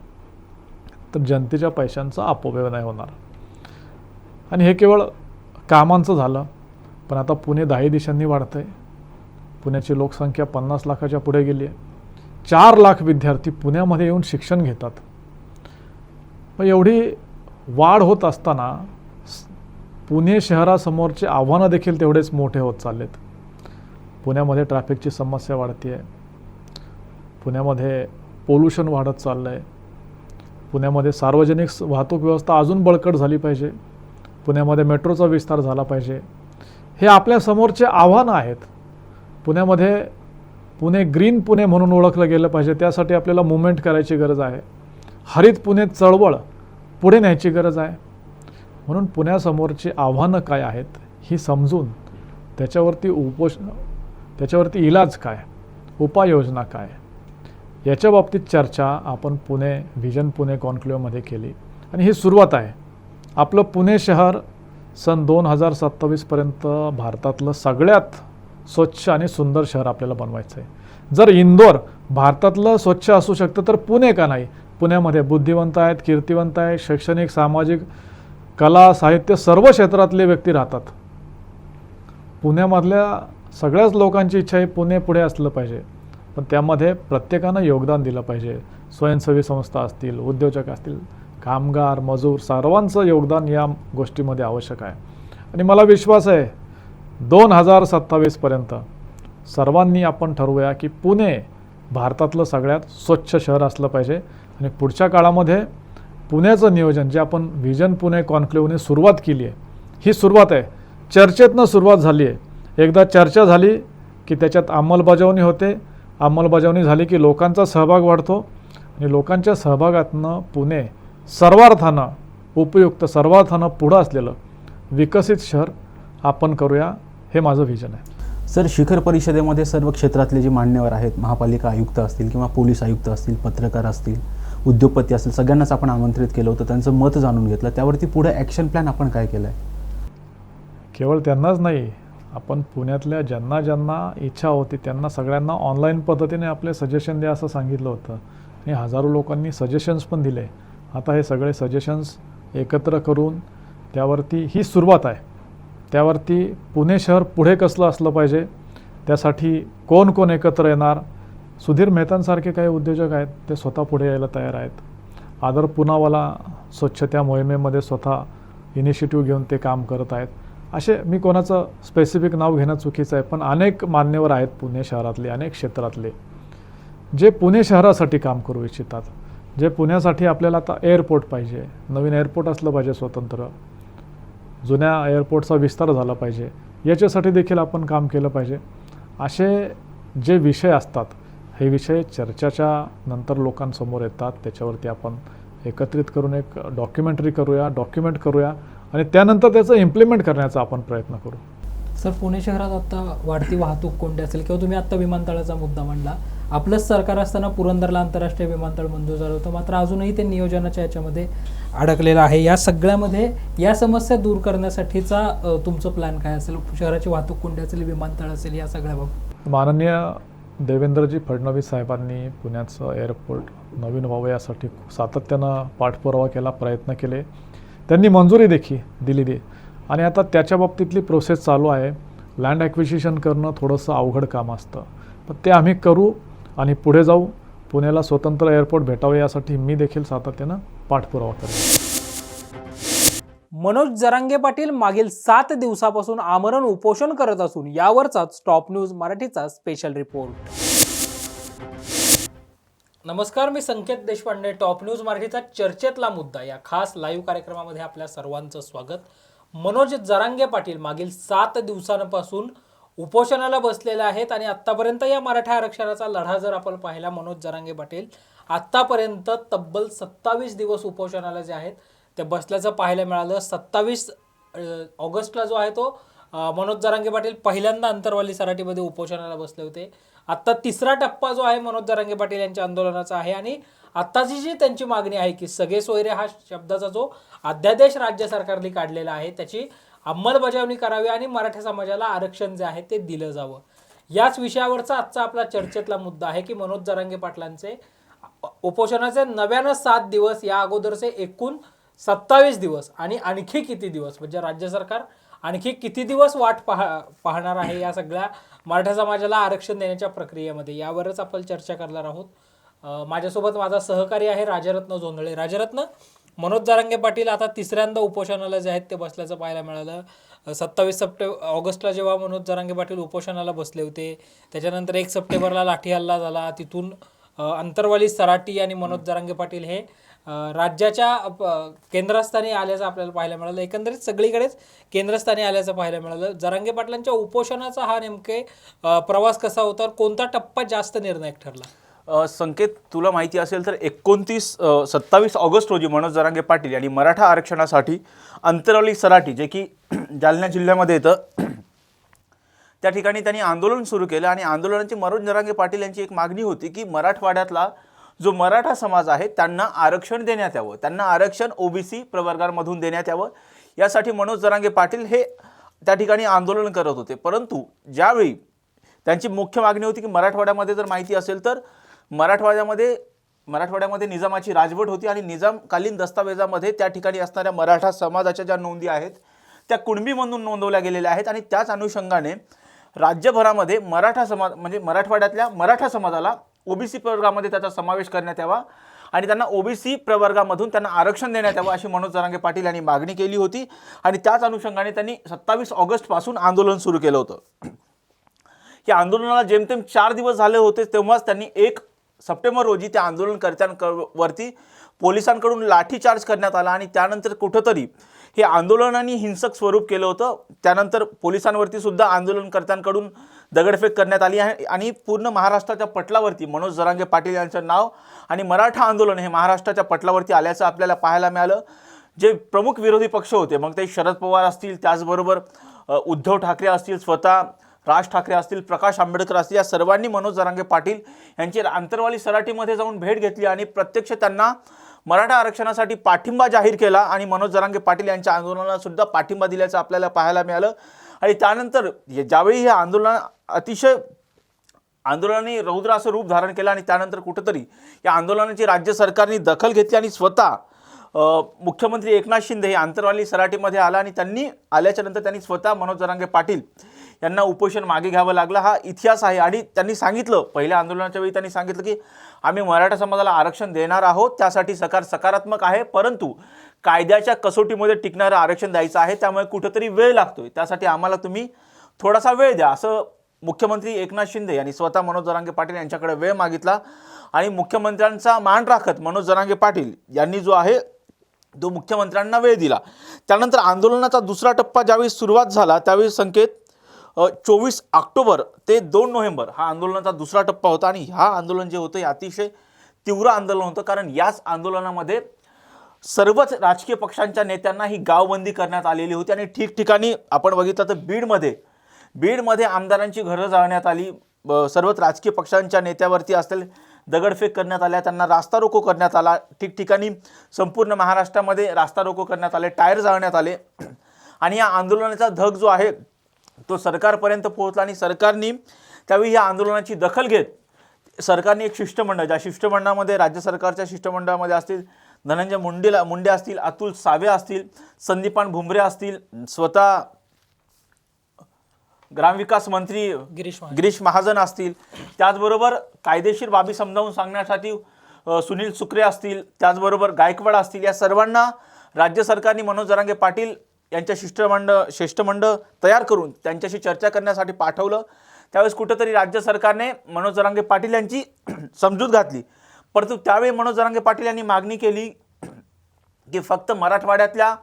[SPEAKER 5] तर जनतेच्या पैशांचा अपव्यय नाही होणार. आणि हे केवळ कामांचं झालं, पण आता पुणे 10 दिशांनी वाढतं आहे. पुण्याची लोकसंख्या 50 लाखाच्या पुढे गेली आहे. 4 लाख विद्यार्थी पुण्यामध्ये येऊन शिक्षण घेतात. मग एवढी वाढ होत असताना पुणे शहरासमोरचे आव्हानं देखील तेवढेच मोठे होत चाललेत.
[SPEAKER 16] पुण्यामध्ये ट्रॅफिकची समस्या वाढते आहे, पुण्यामध्ये पोल्युशन वाढत चाललं आहे, पुण्यामध्ये सार्वजनिक वाहतूक व्यवस्था अजून बळकट झाली पाहिजे, पुण्यामध्ये मेट्रोचा विस्तार झाला पाहिजे. हे आपल्या समोरचे आव्हानं आहेत. पुण्यामध्ये पुणे ग्रीन पुणे म्हणून ओळखलं गेलं पाहिजे, त्यासाठी आपल्याला मुवमेंट करायची गरज आहे. हरित पुणे चळवळ पुढे न्यायची गरज आहे. म्हणून पुण्यासमोरची आव्हानं काय आहेत ही समजून त्याच्यावरती इलाज काय, उपाययोजना काय, याच्या बाबतीत चर्चा आपण पुणे व्हिजन पुणे कॉन्क्लेव्हमध्ये केली आणि ही सुरुवात आहे. आपलं पुणे शहर सन 2027पर्यंत भारतातलं सगळ्यात स्वच्छ आणि सुंदर शहर आपल्याला बनवायचं आहे. जर इंदोर भारतातलं स्वच्छ असू शकतं तर पुणे का नाही? पुण्यामध्ये बुद्धिवंत आहेत, कीर्तिवंत आहेत, शैक्षणिक, सामाजिक, कला, साहित्य सर्व क्षेत्रातले व्यक्ती राहतात. पुण्यामधल्या सगळ्याच लोकांची इच्छा आहे पुणे पुढे असलं पाहिजे, पण त्यामध्ये प्रत्येकानं योगदान दिलं पाहिजे. स्वयंसेवी संस्था असतील, उद्योजक असतील, कामगार, मजूर सर्वांचं योगदान या गोष्टीमध्ये आवश्यक आहे. आणि मला विश्वास आहे 2027पर्यंत सर्वांनी आपण ठरवूया की पुणे भारतातलं सगळ्यात स्वच्छ शहर असलं पाहिजे. आणि पुढच्या काळामध्ये पुण्याचं नियोजन जे आपण व्हिजन पुणे कॉन्क्लेव्हने सुरुवात केली आहे, ही सुरुवात आहे, चर्चेतनं सुरुवात झाली आहे. एकदा चर्चा झाली की त्याच्यात अंमलबजावणी होते, अंमलबजावणी झाली की लोकांचा सहभाग वाढतो आणि लोकांच्या सहभागातनं पुणे सर्वार्थानं उपयुक्त, सर्वार्थानं पुढं असलेलं विकसित शहर आपण करूया, हे माझं व्हिजन आहे.
[SPEAKER 17] सर, शिखर परिषदेमध्ये सर्व क्षेत्रातले जे मान्यवर आहेत, महापालिका आयुक्त असतील किंवा पोलीस आयुक्त असतील, पत्रकार असतील, उद्योगपती असतील, सगळ्यांनाच आपण आमंत्रित केलं होतं, त्यांचं मत जाणून घेतलं. त्यावरती पुढे ॲक्शन प्लॅन आपण काय केलं आहे?
[SPEAKER 16] केवळ त्यांनाच नाही, आपण पुण्यातल्या ज्यांना ज्यांना इच्छा होती त्यांना सगळ्यांना ऑनलाईन पद्धतीने आपले सजेशन द्या असं सांगितलं होतं आणि हजारो लोकांनी सजेशन्स पण दिले. आता हे सगळे सजेशन्स एकत्र करून त्यावरती ही सुरुवात आहे. त्यावरती पुणे शहर पुढे कसलं असलं पाहिजे, त्यासाठी कोण कोण एकत्र येणार. सुधीर मेहतांसारखे काही उद्योजक आहेत, ते स्वतः पुढे यायला तयार आहेत. आदर पुनावाला स्वच्छता मोहिमेमध्ये स्वतः इनिशिएटिव्ह घेऊन ते काम करत आहेत. असे मी कोणाचं स्पेसिफिक नाव घेणं चुकीचं आहे, पण अनेक मान्यवर आहेत पुणे शहरातले, अनेक क्षेत्रातले, जे पुणे शहरासाठी काम करू इच्छितात. जे पुण्यासाठी आपल्याला आता एअरपोर्ट पाहिजे, नवीन एअरपोर्ट असलं पाहिजे स्वतंत्र, जुन्या एअरपोर्टचा विस्तार झाला पाहिजे, याच्यासाठी देखील आपण काम केलं पाहिजे. असे जे विषय असतात, हे विषय चर्चेच्या नंतर लोकांसमोर येतात. त्याच्यावरती आपण एकत्रित करून एक डॉक्युमेंट करूया आणि त्यानंतर त्याचं इम्प्लिमेंट करण्याचा आपण प्रयत्न करू.
[SPEAKER 1] सर, पुणे शहरात आता वाढती वाहतूक कोंडी असेल किंवा तुम्ही आत्ता विमानतळाचा मुद्दा मांडला, आपलंच सरकार असताना पुरंदरला आंतरराष्ट्रीय विमानतळ मंजूर झालं होतं, मात्र अजूनही ते नियोजनाच्या याच्यामध्ये अडकलेलं आहे. या सगळ्यामध्ये या समस्या दूर करण्यासाठीचा तुमचं प्लॅन काय असेल? शहराची वाहतूक कोंडी असेल, विमानतळ असेल, या सगळ्याबाबत.
[SPEAKER 16] माननीय देवेंद्रजी फडणवीस साहेबांनी पुण्याचं एअरपोर्ट नवीन व्हावं यासाठी सातत्यानं पाठपुरावा केला, प्रयत्न केले, त्यांनी मंजुरी देखील दिली आणि आता त्याच्या बाबतीतली प्रोसेस चालू आहे. लँड ॲक्विजिशन करणं थोडंसं अवघड काम असतं, पण ते आम्ही करू आणि पुढे जाऊ. पुण्याला स्वतंत्र एअरपोर्ट भेटावं यासाठी मी देखील सातत्यानं पाठपुरावा करेन.
[SPEAKER 1] मनोज जरांगे पाटील मागील 7 दिवसापासून आमरण उपोषण करत असून यावरचाच टॉप न्यूज मराठीचा स्पेशल रिपोर्ट. नमस्कार, मी संकेत देशपांडे. टॉप न्यूज मराठीचा चर्चेतला मुद्दा या खास लाईव्ह कार्यक्रमामध्ये आपल्या सर्वांचं स्वागत. मनोज जरांगे पाटील मागील 7 दिवसांपासून उपोषणाला बसलेले आहेत आणि आत्तापर्यंत या मराठा आरक्षणाचा लढा जर आपण पाहिला, मनोज जरांगे पाटील आत्तापर्यंत तब्बल 27 दिवस उपोषणाला जे आहेत ते बसल्याचं पाहायला मिळालं. 27 ऑगस्टला जो आहे तो मनोज जरांगे पाटील पहिल्यांदा अंतरवाली सराटीमध्ये उपोषणाला बसले होते. आत्ता 3रा टप्पा जो आहे मनोज जरांगे पाटील यांच्या आंदोलनाचा आहे आणि आत्ताची जी त्यांची मागणी आहे की सगळे सोयरे हा शब्दाचा जो अध्यादेश राज्य सरकारने काढलेला आहे त्याची अंमलबजावणी करावी आणि मराठा समाजाला आरक्षण जे आहे ते दिलं जावं, याच विषयावरचा आजचा आपला चर्चेतला मुद्दा आहे की मनोज जरांगे पाटलांचे उपोषणाचे नव्यानं 7 दिवस, या अगोदरचे एकूण 27 दिवस आणि आणखी किती दिवस, म्हणजे राज्य सरकार आणखी किती दिवस वाट पाहणार आहे या सगळ्या मराठा समाजाला आरक्षण देण्याच्या प्रक्रियेमध्ये, यावरच आपण चर्चा करणार आहोत. माझ्यासोबत माझा सहकारी आहे राजरत्न जोंधळे. राजरत्न, मनोज जरांगे पाटील आता 3ऱ्यांदा उपोषणाला जे आहेत ते बसल्याचं पाहायला मिळालं. 27 ऑगस्टला जेव्हा मनोज जरांगे पाटील उपोषणाला बसले होते, त्याच्यानंतर 1 सप्टेंबरला लाठी हल्ला झाला. तिथून अंतरवाली सराटी आणि मनोज जरांगे पाटील हे राज्याच्या केंद्रस्थानी आल्याचं आपल्याला पाहायला मिळालं. एकंदरीत सगळीकडेच केंद्रस्थानी आल्याचं पाहायला मिळालं. जरांगे पाटलांच्या उपोषणाचा हा नेमके प्रवास कसा होता, कोणता टप्पा जास्त निर्णायक ठरला?
[SPEAKER 2] संकेत, तुला माहिती असेल तर 27 ऑगस्ट रोजी मनोज जरांगे पाटील यांनी मराठा आरक्षणासाठी अंतरवली सराटी, जे की जालना जिल्ह्यामध्ये येतं, त्या ठिकाणी त्यांनी आंदोलन सुरू केलं. आणि आंदोलनाची मनोज जरांगे पाटील यांची एक मागणी होती की मराठवाड्यातला जो मराठा समाज आहे त्यांना आरक्षण देण्यात यावं, त्यांना आरक्षण ओबीसी प्रवर्गांमधून देण्यात यावं. यासाठी मनोज जरांगे पाटील हे त्या ठिकाणी आंदोलन करत होते. परंतु ज्यावेळी त्यांची मुख्य मागणी होती की मराठवाड्यामध्ये जर माहिती असेल तर मराठवाड्यामध्ये निजामाची राजवट होती आणि निजामकालीन दस्तावेजामध्ये त्या ठिकाणी असणाऱ्या मराठा समाजाच्या ज्या नोंदी आहेत त्या कुणबी म्हणून नोंदवल्या गेलेल्या आहेत. आणि त्याच अनुषंगाने राज्यभरामध्ये मराठा समाज म्हणजे मराठवाड्यातल्या मराठा समाजाला ओबीसी प्रवर्गामध्ये त्याचा समावेश करण्यात यावा आणि त्यांना ओबीसी प्रवर्गामधून त्यांना आरक्षण देण्यात यावं अशी मनोज जरांगे पाटील यांनी मागणी केली होती. आणि त्याच अनुषंगाने त्यांनी 27 ऑगस्टपासून आंदोलन सुरू केलं होतं. या आंदोलनाला जेमतेम 4 दिवस झाले होते तेव्हाच त्यांनी 1 सप्टेंबर रोजी त्या आंदोलनकर्त्यांवरती पोलिसांकडून लाठीचार्ज करण्यात आला आणि त्यानंतर कुठंतरी हे आंदोलनाने हिंसक स्वरूप केलं होतं. त्यानंतर पोलिसांवरती सुद्धा आंदोलनकर्त्यांकडून दगडफेक करण्यात आली आहे आणि पूर्ण महाराष्ट्राच्या पटलावरती मनोज जरांगे पाटील यांचं नाव आणि मराठा आंदोलन हे महाराष्ट्राच्या पटलावरती आल्याचं आपल्याला पाहायला मिळालं. जे प्रमुख विरोधी पक्ष होते, मग ते शरद पवार असतील, त्याचबरोबर उद्धव ठाकरे असतील, स्वतः राज ठाकरे असतील, प्रकाश आंबेडकर असतील, या सर्वांनी मनोज जरांगे पाटील यांची अंतरवाली सराटीमध्ये जाऊन भेट घेतली आणि प्रत्यक्ष त्यांना मराठा आरक्षणासाठी पाठिंबा जाहीर केला आणि मनोज जरांगे पाटील यांच्या आंदोलनाला सुद्धा पाठिंबा दिल्याचं आपल्याला पाहायला मिळालं. आणि त्यानंतर ज्यावेळी हे आंदोलनाने रौद्र असं रूप धारण केलं आणि त्यानंतर कुठंतरी या आंदोलनाची राज्य सरकारने दखल घेतली आणि स्वतः मुख्यमंत्री एकनाथ शिंदे हे अंतरवाली सराटीमध्ये आला आणि त्यांनी आल्याच्यानंतर त्यांनी स्वतः मनोज जरांगे पाटील यांना उपोषण मागे घ्यावं लागलं. हा इतिहास आहे. आणि त्यांनी सांगितलं, पहिल्या आंदोलनाच्या वेळी त्यांनी सांगितलं की आम्ही मराठा समाजाला आरक्षण देणार आहोत, त्यासाठी सरकार सकारात्मक आहे, परंतु कायद्याच्या कसोटीमध्ये टिकणारं आरक्षण द्यायचं आहे, त्यामुळे कुठंतरी वेळ लागतोय, त्यासाठी आम्हाला तुम्ही थोडासा वेळ द्या, असं मुख्यमंत्री एकनाथ शिंदे यांनी स्वतः मनोज जरांगे पाटील यांच्याकडे वेळ मागितला. आणि मुख्यमंत्र्यांचा मान राखत मनोज जरांगे पाटील यांनी जो आहे तो मुख्यमंत्र्यांना वेळ दिला. त्यानंतर आंदोलनाचा दुसरा टप्पा ज्यावेळी सुरुवात झाला त्यावेळी संकेत 24 ऑक्टोबर ते 2 नोव्हेंबर हा आंदोलनाचा दुसरा टप्पा होता. आणि हा आंदोलन जे होतं हे अतिशय तीव्र आंदोलन होतं, कारण याच आंदोलनामध्ये सर्वच राजकीय पक्षांच्या नेत्यांना ही गावबंदी करण्यात आलेली होती. आणि ठिकठिकाणी आपण बघितलं तर बीडमध्ये आमदारांची घरं जाळण्यात आली, सर्वच राजकीय पक्षांच्या नेत्यावरती असलेले दगडफेक करण्यात आल्या, त्यांना रास्ता रोको करण्यात आला, ठिकठिकाणी संपूर्ण महाराष्ट्रामध्ये रास्ता रोको करण्यात आले, टायर जाळण्यात आले. आणि या आंदोलनाचा धग जो आहे तो सरकारपर्यंत पोहोचला आणि सरकारने त्यावेळी या आंदोलनाची दखल घेत सरकारने एक शिष्टमंडळ, ज्या शिष्टमंडळामध्ये राज्य सरकारच्या शिष्टमंडळामध्ये असतील धनंजय मुंडे असतील, अतुल सावे असतील, संदीपान भुमरे असतील, स्वतः ग्रामविकास मंत्री गिरीश महाजन असतील, त्याचबरोबर कायदेशीर बाबी समजावून सांगण्यासाठी सुनील सुक्रे असतील, त्याचबरोबर गायकवाड असतील, या सर्वांना राज्य सरकारने मनोज जरांगे पाटील यांच्या शिष्टमंडळ तयार करून त्यांच्याशी चर्चा करण्यासाठी पाठवलं. त्यावेळेस कुठंतरी राज्य सरकारने मनोज जरांगे पाटील यांची समजूत घातली, परंतु त्यावेळी मनोज जरांगे पाटील यांनी मागणी केली की फक्त मराठवाड्यातल्या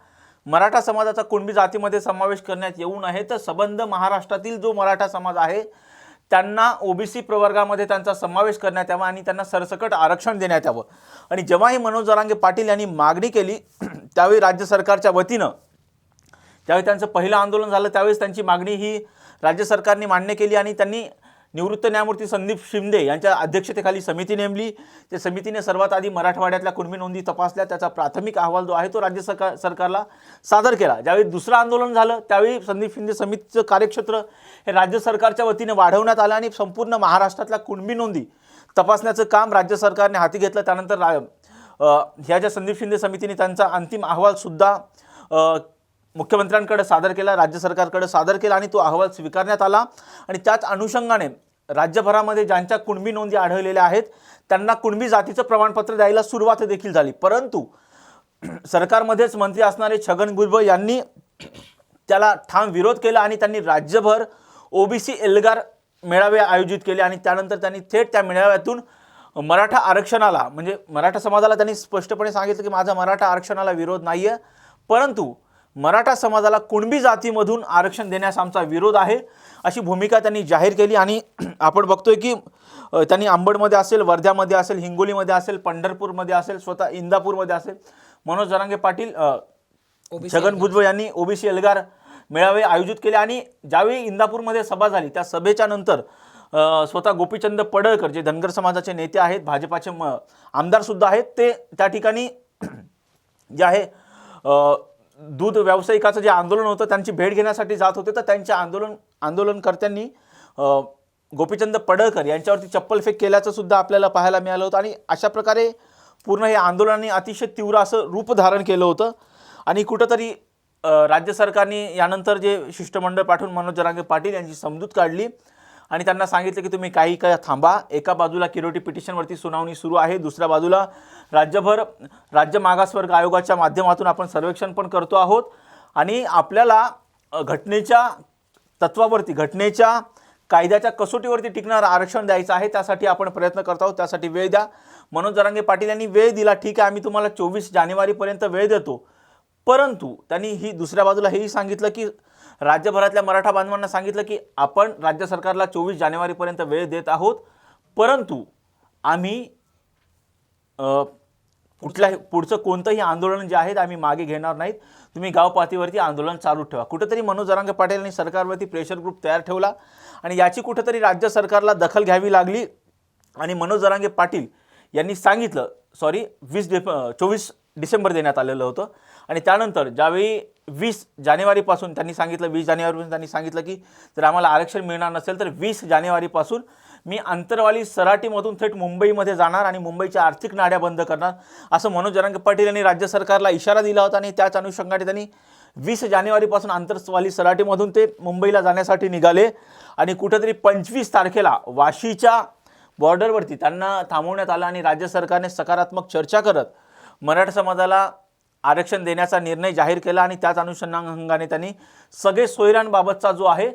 [SPEAKER 2] मराठा समाजाचा कुणबी जातीमध्ये समावेश करण्यात येऊ नये, तर संबंध महाराष्ट्रातील जो मराठा समाज आहे त्यांना ओबीसी प्रवर्गामध्ये त्यांचा समावेश करण्यात यावा आणि त्यांना सरसकट आरक्षण देण्यात यावं. आणि जेव्हा ही मनोज जरांगे पाटील यांनी मागणी केली त्यावेळी राज्य सरकारच्या वतीनं ज्यावेळी त्यांचं पहिलं आंदोलन झालं त्यावेळेस त्यांची मागणी ही राज्य सरकारने मान्य केली आणि त्यांनी निवृत्त न्यायमूर्ती संदीप शिंदे यांच्या अध्यक्षतेखाली समिती नेमली. त्या समितीने सर्वात आधी मराठवाड्यातल्या कुणबी नोंदी तपासल्या, त्याचा प्राथमिक अहवाल जो आहे तो राज्य सरकारला सादर केला. ज्यावेळी दुसरं आंदोलन झालं त्यावेळी संदीप शिंदे समितीचं कार्यक्षेत्र हे राज्य सरकारच्या वतीने वाढवण्यात आलं आणि संपूर्ण महाराष्ट्रातल्या कुणबी नोंदी तपासण्याचं काम राज्य सरकारने हाती घेतलं. त्यानंतर ह्या ज्या संदीप शिंदे समितीने त्यांचा अंतिम अहवालसुद्धा मुख्यमंत्र्यांकडे सादर केला, राज्य सरकारकडे सादर केला आणि तो अहवाल स्वीकारण्यात आला. आणि त्याच अनुषंगाने राज्यभरामध्ये ज्यांच्या कुणबी नोंदी आढळलेल्या आहेत त्यांना कुणबी जातीचं प्रमाणपत्र द्यायला सुरुवात देखील झाली. परंतु सरकारमध्येच मंत्री असणारे छगन भुजबळ यांनी त्याला ठाम विरोध केला आणि त्यांनी राज्यभर ओबीसी एल्गार मेळावे आयोजित केले आणि त्यानंतर त्यांनी थेट त्या मेळाव्यातून मराठा आरक्षणाला म्हणजे मराठा समाजाला त्यांनी स्पष्टपणे सांगितलं की माझा मराठा आरक्षणाला विरोध नाही आहे, परंतु मराठा समाजाला कुणबी जातीमधून आरक्षण देण्यास आमचा विरोध आहे अशी भूमिका त्यांनी जाहीर केली. आणि आपण बघतोय की त्यांनी अंबडमध्ये असेल, वर्ध्यामध्ये असेल, हिंगोलीमध्ये असेल, पंढरपूरमध्ये असेल, स्वतः इंदापूरमध्ये असेल मनोज जरांगे पाटील, छगन भुजबळ यांनी ओबीसी एल्गार मेळावे आयोजित केले. आणि ज्यावेळी इंदापूरमध्ये सभा झाली त्या सभेच्या नंतर स्वतः गोपीचंद पडळकर जे धनगर समाजाचे नेते आहेत, भाजपाचे आमदारसुद्धा आहेत, ते त्या ठिकाणी जे आहे दूध व्यावसायिकाचं जे आंदोलन होतं त्यांची भेट घेण्यासाठी जात होते. तर त्यांच्या आंदोलनकर्त्यांनी गोपीचंद पडळकर यांच्यावरती चप्पलफेक केल्याचं सुद्धा आपल्याला पाहायला मिळालं होतं. आणि अशा प्रकारे पूर्ण हे आंदोलनाने अतिशय तीव्र असं रूप धारण केलं होतं. आणि कुठंतरी राज्य सरकारने यानंतर जे शिष्टमंडळ पाठवून मनोज जरांगे पाटील यांची समजूत काढली आणि त्यांना सांगितलं की तुम्ही काही थांबा. एका बाजूला किरोटी पिटिशनवरती सुनावणी सुरू आहे, दुसऱ्या बाजूला राज्यभर राज्य मागासवर्ग आयोगाच्या माध्यमातून आपण सर्वेक्षण पण करतो आहोत आणि आपल्याला घटनेच्या तत्वावरती, घटनेच्या कायद्याच्या कसोटीवरती टिकणारं आरक्षण द्यायचं आहे. त्यासाठी आपण प्रयत्न करत आहोत, त्यासाठी वेळ द्या. मनोज जरांगे पाटील यांनी वेळ दिला, ठीक आहे आम्ही तुम्हाला 24 जानेवारीपर्यंत वेळ देतो, परंतु त्यांनी ही दुसऱ्या बाजूला हेही सांगितलं की राज्यभरातल्या मराठा बांधवांना सांगितलं की आपण राज्य सरकारला 24 जानेवारीपर्यंत वेळ देत आहोत, परंतु आम्ही पुढचं कोणतंही आंदोलन जे आहे आम्ही मागे घेणार नाहीत, तुम्ही गाव पातळीवरती आंदोलन चालू ठेवा. कुठेतरी मनोज जरांगे पाटील यांनी सरकारवरती प्रेशर ग्रुप तयार ठेवला आणि याची कुठेतरी राज्य सरकारला दखल घ्यावी लागली आणि मनोज जरांगे पाटील यांनी सांगितलं 24 डिसेंबर देण्यात आलेलं होतं. आणि त्यानंतर ज्यावेळी 20 जानेवारीपासून त्यांनी सांगितलं, 20 जानेवारीपासून त्यांनी सांगितलं की जर आम्हाला आरक्षण मिळणार नसेल तर 20 जानेवारीपासून मी अंतरवाली सराटीमधून थेट मुंबईमध्ये जाणार आणि मुंबईच्या आर्थिक नाड्या बंद करणार असं मनोज जरांगे पाटील यांनी राज्य सरकारला इशारा दिला होता. आणि त्याच अनुषंगाने त्यांनी 20 जानेवारीपासून अंतरवाली सराटीमधून ते मुंबईला जाण्यासाठी निघाले आणि कुठेतरी 25 तारखेला वाशीच्या बॉर्डरवरती त्यांना थांबवण्यात आलं आणि राज्य सरकारने सकारात्मक चर्चा करत मराठा समाजाला आरक्षण देण्याचा निर्णय जाहीर केला. आणि त्याच अनुषंगाने त्यांनी सगळे सोयऱ्यांबाबतचा जो आहे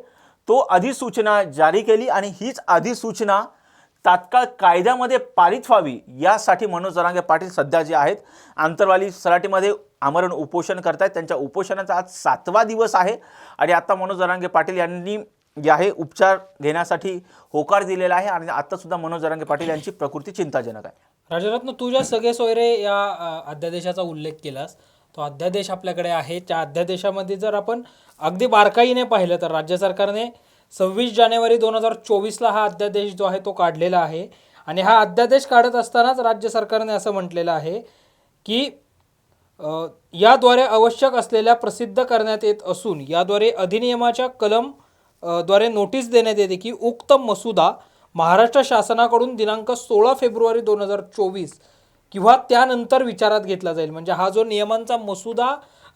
[SPEAKER 2] तो अधिसूचना जारी केली आणि हीच अधिसूचना तात्काळ कायद्यामध्ये पारित व्हावी यासाठी मनोज जरांगे पाटील सध्या जे आहेत अंतरवाली सराटीमध्ये आमरण उपोषण करतायत. त्यांच्या उपोषणाचा आज 7वा दिवस आहे आणि आता मनोज जरांगे पाटील यांनी जे आहे उपचार घेण्यासाठी होकार दिलेला आहे आणि आत्तासुद्धा मनोज जरांगे पाटील यांची प्रकृती चिंताजनक आहे.
[SPEAKER 1] राजरत्न, तू ज्या सगळे सोयरे या अध्यादेशाचा उल्लेख केलास, तो अध्यादेश आपल्याकडे आहे. त्या अध्यादेशामध्ये जर आपण अगदी बारकाईने पाहिलं तर राज्य सरकारने 26 जानेवारी 2024ला हा अध्यादेश जो आहे तो काढलेला आहे. आणि हा अध्यादेश काढत असतानाच राज्य सरकारने असं म्हटलेलं आहे की याद्वारे आवश्यक असलेल्या प्रसिद्ध करण्यात येत असून याद्वारे अधिनियमाच्या कलम द्वारे नोटीस देण्यात येते की उक्त मसुदा महाराष्ट्र शासनाकडून दिनांक 16 फेब्रुवारी 2024 किंवा त्यानंतर विचारात घेतला जाईल. म्हणजे हा जो नियमांचा मसुदा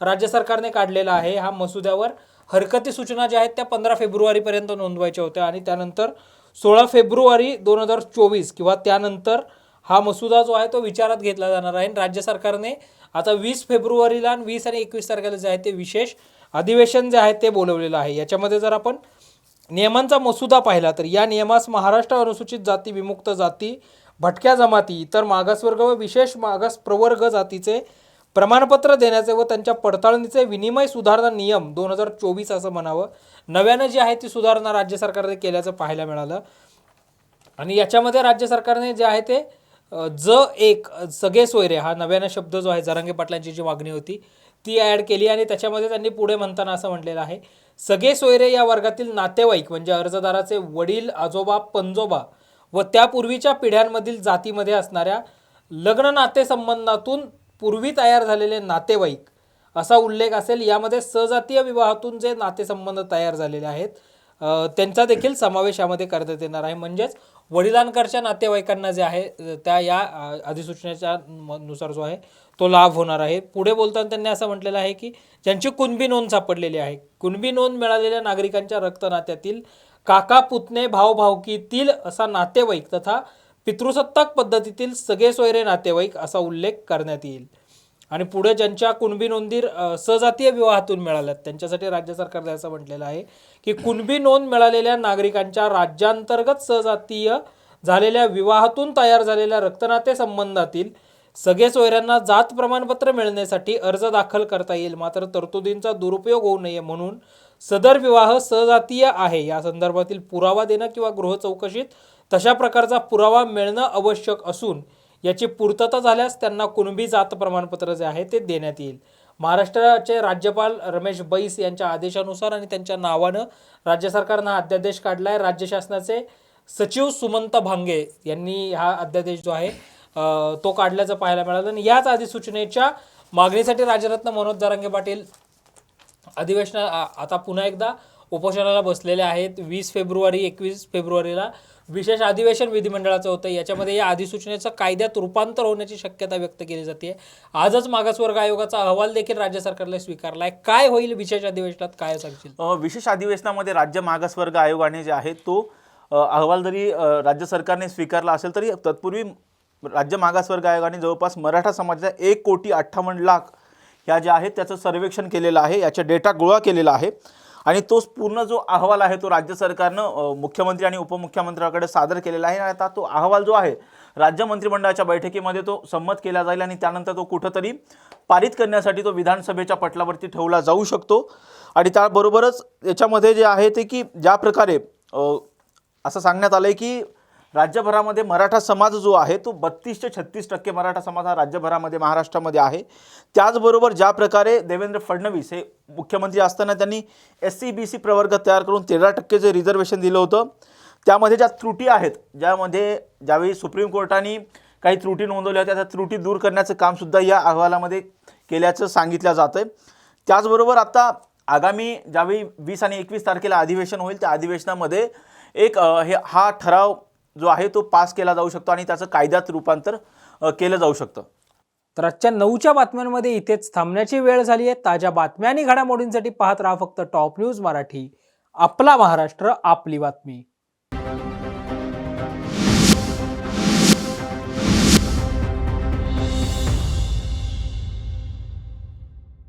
[SPEAKER 1] राज्य सरकारने काढलेला आहे, हा मसुद्यावर हरकती सूचना ज्या आहेत त्या 15 फेब्रुवारीपर्यंत नोंदवायच्या होत्या आणि त्यानंतर 16 फेब्रुवारी 2024 किंवा त्यानंतर हा मसुदा जो आहे तो विचारात घेतला जाणार आहे. राज्य सरकारने आता 20 फेब्रुवारीला आणि 20 आणि 21 तारखेला जे आहे ते विशेष अधिवेशन जे आहे ते बोलवलेलं आहे. याच्यामध्ये जर आपण नियमांचा मसुदा पाहिला तर या नियमास महाराष्ट्र अनुसूचित जाती, विमुक्त जाती, भटक्या जमाती, इतर मागासवर्ग व विशेष मागास प्रवर्ग जातीचे प्रमाणपत्र देण्याचे व त्यांच्या पडताळणीचे विनिमय सुधारणा नियम 2024 असं म्हणावं, नव्यानं जी आहे ती सुधारणा राज्य सरकारने केल्याचं पाहायला मिळालं. आणि याच्यामध्ये राज्य सरकारने जे आहे ते एक सगळे सोयरे हा नव्यानं शब्द जो आहे जरांगे पाटलांची जी मागणी होती ती ॲड केली आणि त्याच्यामध्ये त्यांनी पुढे म्हणताना असं म्हटलेलं आहे, सगळे सोयरे या वर्गातील नातेवाईक म्हणजे अर्जदाराचे वडील, आजोबा, पणजोबा व त्यापूर्वीच्या पिढ्यांमधील जातीमध्ये असणाऱ्या लग्न नातेसंबंधातून पूर्वी तयार झालेले नातेवाईक असा उल्लेख असेल. यामध्ये सहजातीय विवाहातून जे नातेसंबंध तयार झालेले आहेत त्यांचा देखील समावेश यामध्ये करण्यात येणार आहे. म्हणजेच वडिलांकडच्या नातेवाईकांना जे आहे त्या या अधिसूचनेच्या नुसार जो आहे तो लाभ होणार आहे. पुढे बोलताना त्यांनी असं म्हटलेलं आहे की ज्यांची कुणबी नोंद सापडलेली आहे, कुणबी नोंद मिळालेल्या नागरिकांच्या रक्तनात्यातील काका, पुतणे, भावभावकीतील असा नातेवाईक तथा पितृसत्ताक पद्धतीतील सगळे सोयरे नातेवाईक असा उल्लेख करण्यात येईल. आणि पुढे ज्यांच्या कुणबी नोंदी सजातीय विवाहातून मिळाल्यात त्यांच्यासाठी राज्य सरकारने असं म्हटलेलं आहे की कुणबी नोंद मिळालेल्या नागरिकांच्या राज्यांतर्गत सजातीय झालेल्या विवाहातून तयार झालेल्या रक्तनाते संबंधातील सगळे सोयऱ्यांना जात प्रमाणपत्र मिळण्यासाठी अर्ज दाखल करता येईल. मात्र तरतुदींचा दुरुपयोग होऊ नये म्हणून सदर विवाह सजातीय आहे या संदर्भातील पुरावा देणं किंवा गृह चौकशीत तशा प्रकारचा पुरावा मिळणं आवश्यक असून याची पूर्तता झाल्यास त्यांना कुणबी जात प्रमाणपत्र जे आहे ते देण्यात येईल. महाराष्ट्राचे राज्यपाल रमेश बैस यांच्या आदेशानुसार आणि त्यांच्या नावानं राज्य सरकारनं हा अध्यादेश काढलाय. राज्य शासनाचे सचिव सुमंत भांगे यांनी हा अध्यादेश जो आहे तो काढल्याचं पाहायला मिळालं. आणि याच अधिसूचनेच्या मागणीसाठी राजरत्न मनोज जरांगे पाटील अधिवेशन आता पुन्हा एकदा उपोषणाला बसलेले आहेत. 20 फेब्रुवारी 21 फेब्रुवारीला विशेष अधिवेशन विधिमंडळाचं होतं. याच्यामध्ये या अधिसूचनेचं कायद्यात रूपांतर होण्याची शक्यता व्यक्त केली जाते. आजच मागासवर्ग आयोगाचा अहवाल देखील राज्य सरकारने स्वीकारला आहे. काय होईल विशेष अधिवेशनात, काय सांगशील?
[SPEAKER 2] विशेष अधिवेशनामध्ये राज्य मागासवर्ग आयोगाने जे आहे तो अहवाल जरी राज्य सरकारने स्वीकारला असेल तरी तत्पूर्वी राज्य मागासवर्ग आयोगाने जवळपास मराठा समाजाच्या 1,58,00,000 ह्या ज्या आहेत त्याचं सर्वेक्षण केलेलं आहे, याचा डेटा गोळा केलेला आहे आणि तो पूर्ण जो अहवाल आहे तो राज्य सरकारनं मुख्यमंत्री आणि उपमुख्यमंत्र्यांकडे सादर केलेला आहे. आता तो अहवाल जो आहे राज्य मंत्रिमंडळाच्या बैठकीमध्ये तो संमत केला जाईल आणि त्यानंतर तो कुठंतरी पारित करण्यासाठी तो विधानसभेच्या पटलावरती ठेवला जाऊ शकतो. आणि त्याबरोबरच याच्यामध्ये जे आहे ते की ज्या प्रकारे असं सांगण्यात आलं आहे की राज्यभरामध्ये मराठा समाज जो आहे तो 32 ते 36% मराठा समाज हा राज्यभरामध्ये महाराष्ट्रामध्ये आहे. त्याचबरोबर ज्या प्रकारे देवेंद्र फडणवीस हे मुख्यमंत्री असताना त्यांनी SC BC प्रवर्ग तयार करून 13% जे रिझर्वेशन दिलं होतं त्यामध्ये ज्या त्रुटी आहेत, ज्यामध्ये ज्यावेळी सुप्रीम कोर्टाने काही त्रुटी नोंदवल्या होत्या त्या त्रुटी दूर करण्याचं कामसुद्धा या अहवालामध्ये केल्याचं सांगितलं जातं आहे. त्याचबरोबर आता आगामी ज्यावेळी 20 आणि 21 तारखेला अधिवेशन होईल त्या अधिवेशनामध्ये एक हा ठराव जो आहे तो पास केला जाऊ शकतो आणि त्याचं कायद्यात रूपांतर केलं जाऊ शकतं.
[SPEAKER 1] तर आजच्या 9च्या बातम्यांमध्ये इथेच थांबण्याची वेळ झाली आहे. ताज्या बातम्या आणि घडामोडींसाठी पाहत राहा फक्त टॉप न्यूज मराठी. आपला महाराष्ट्र, आपली बातमी.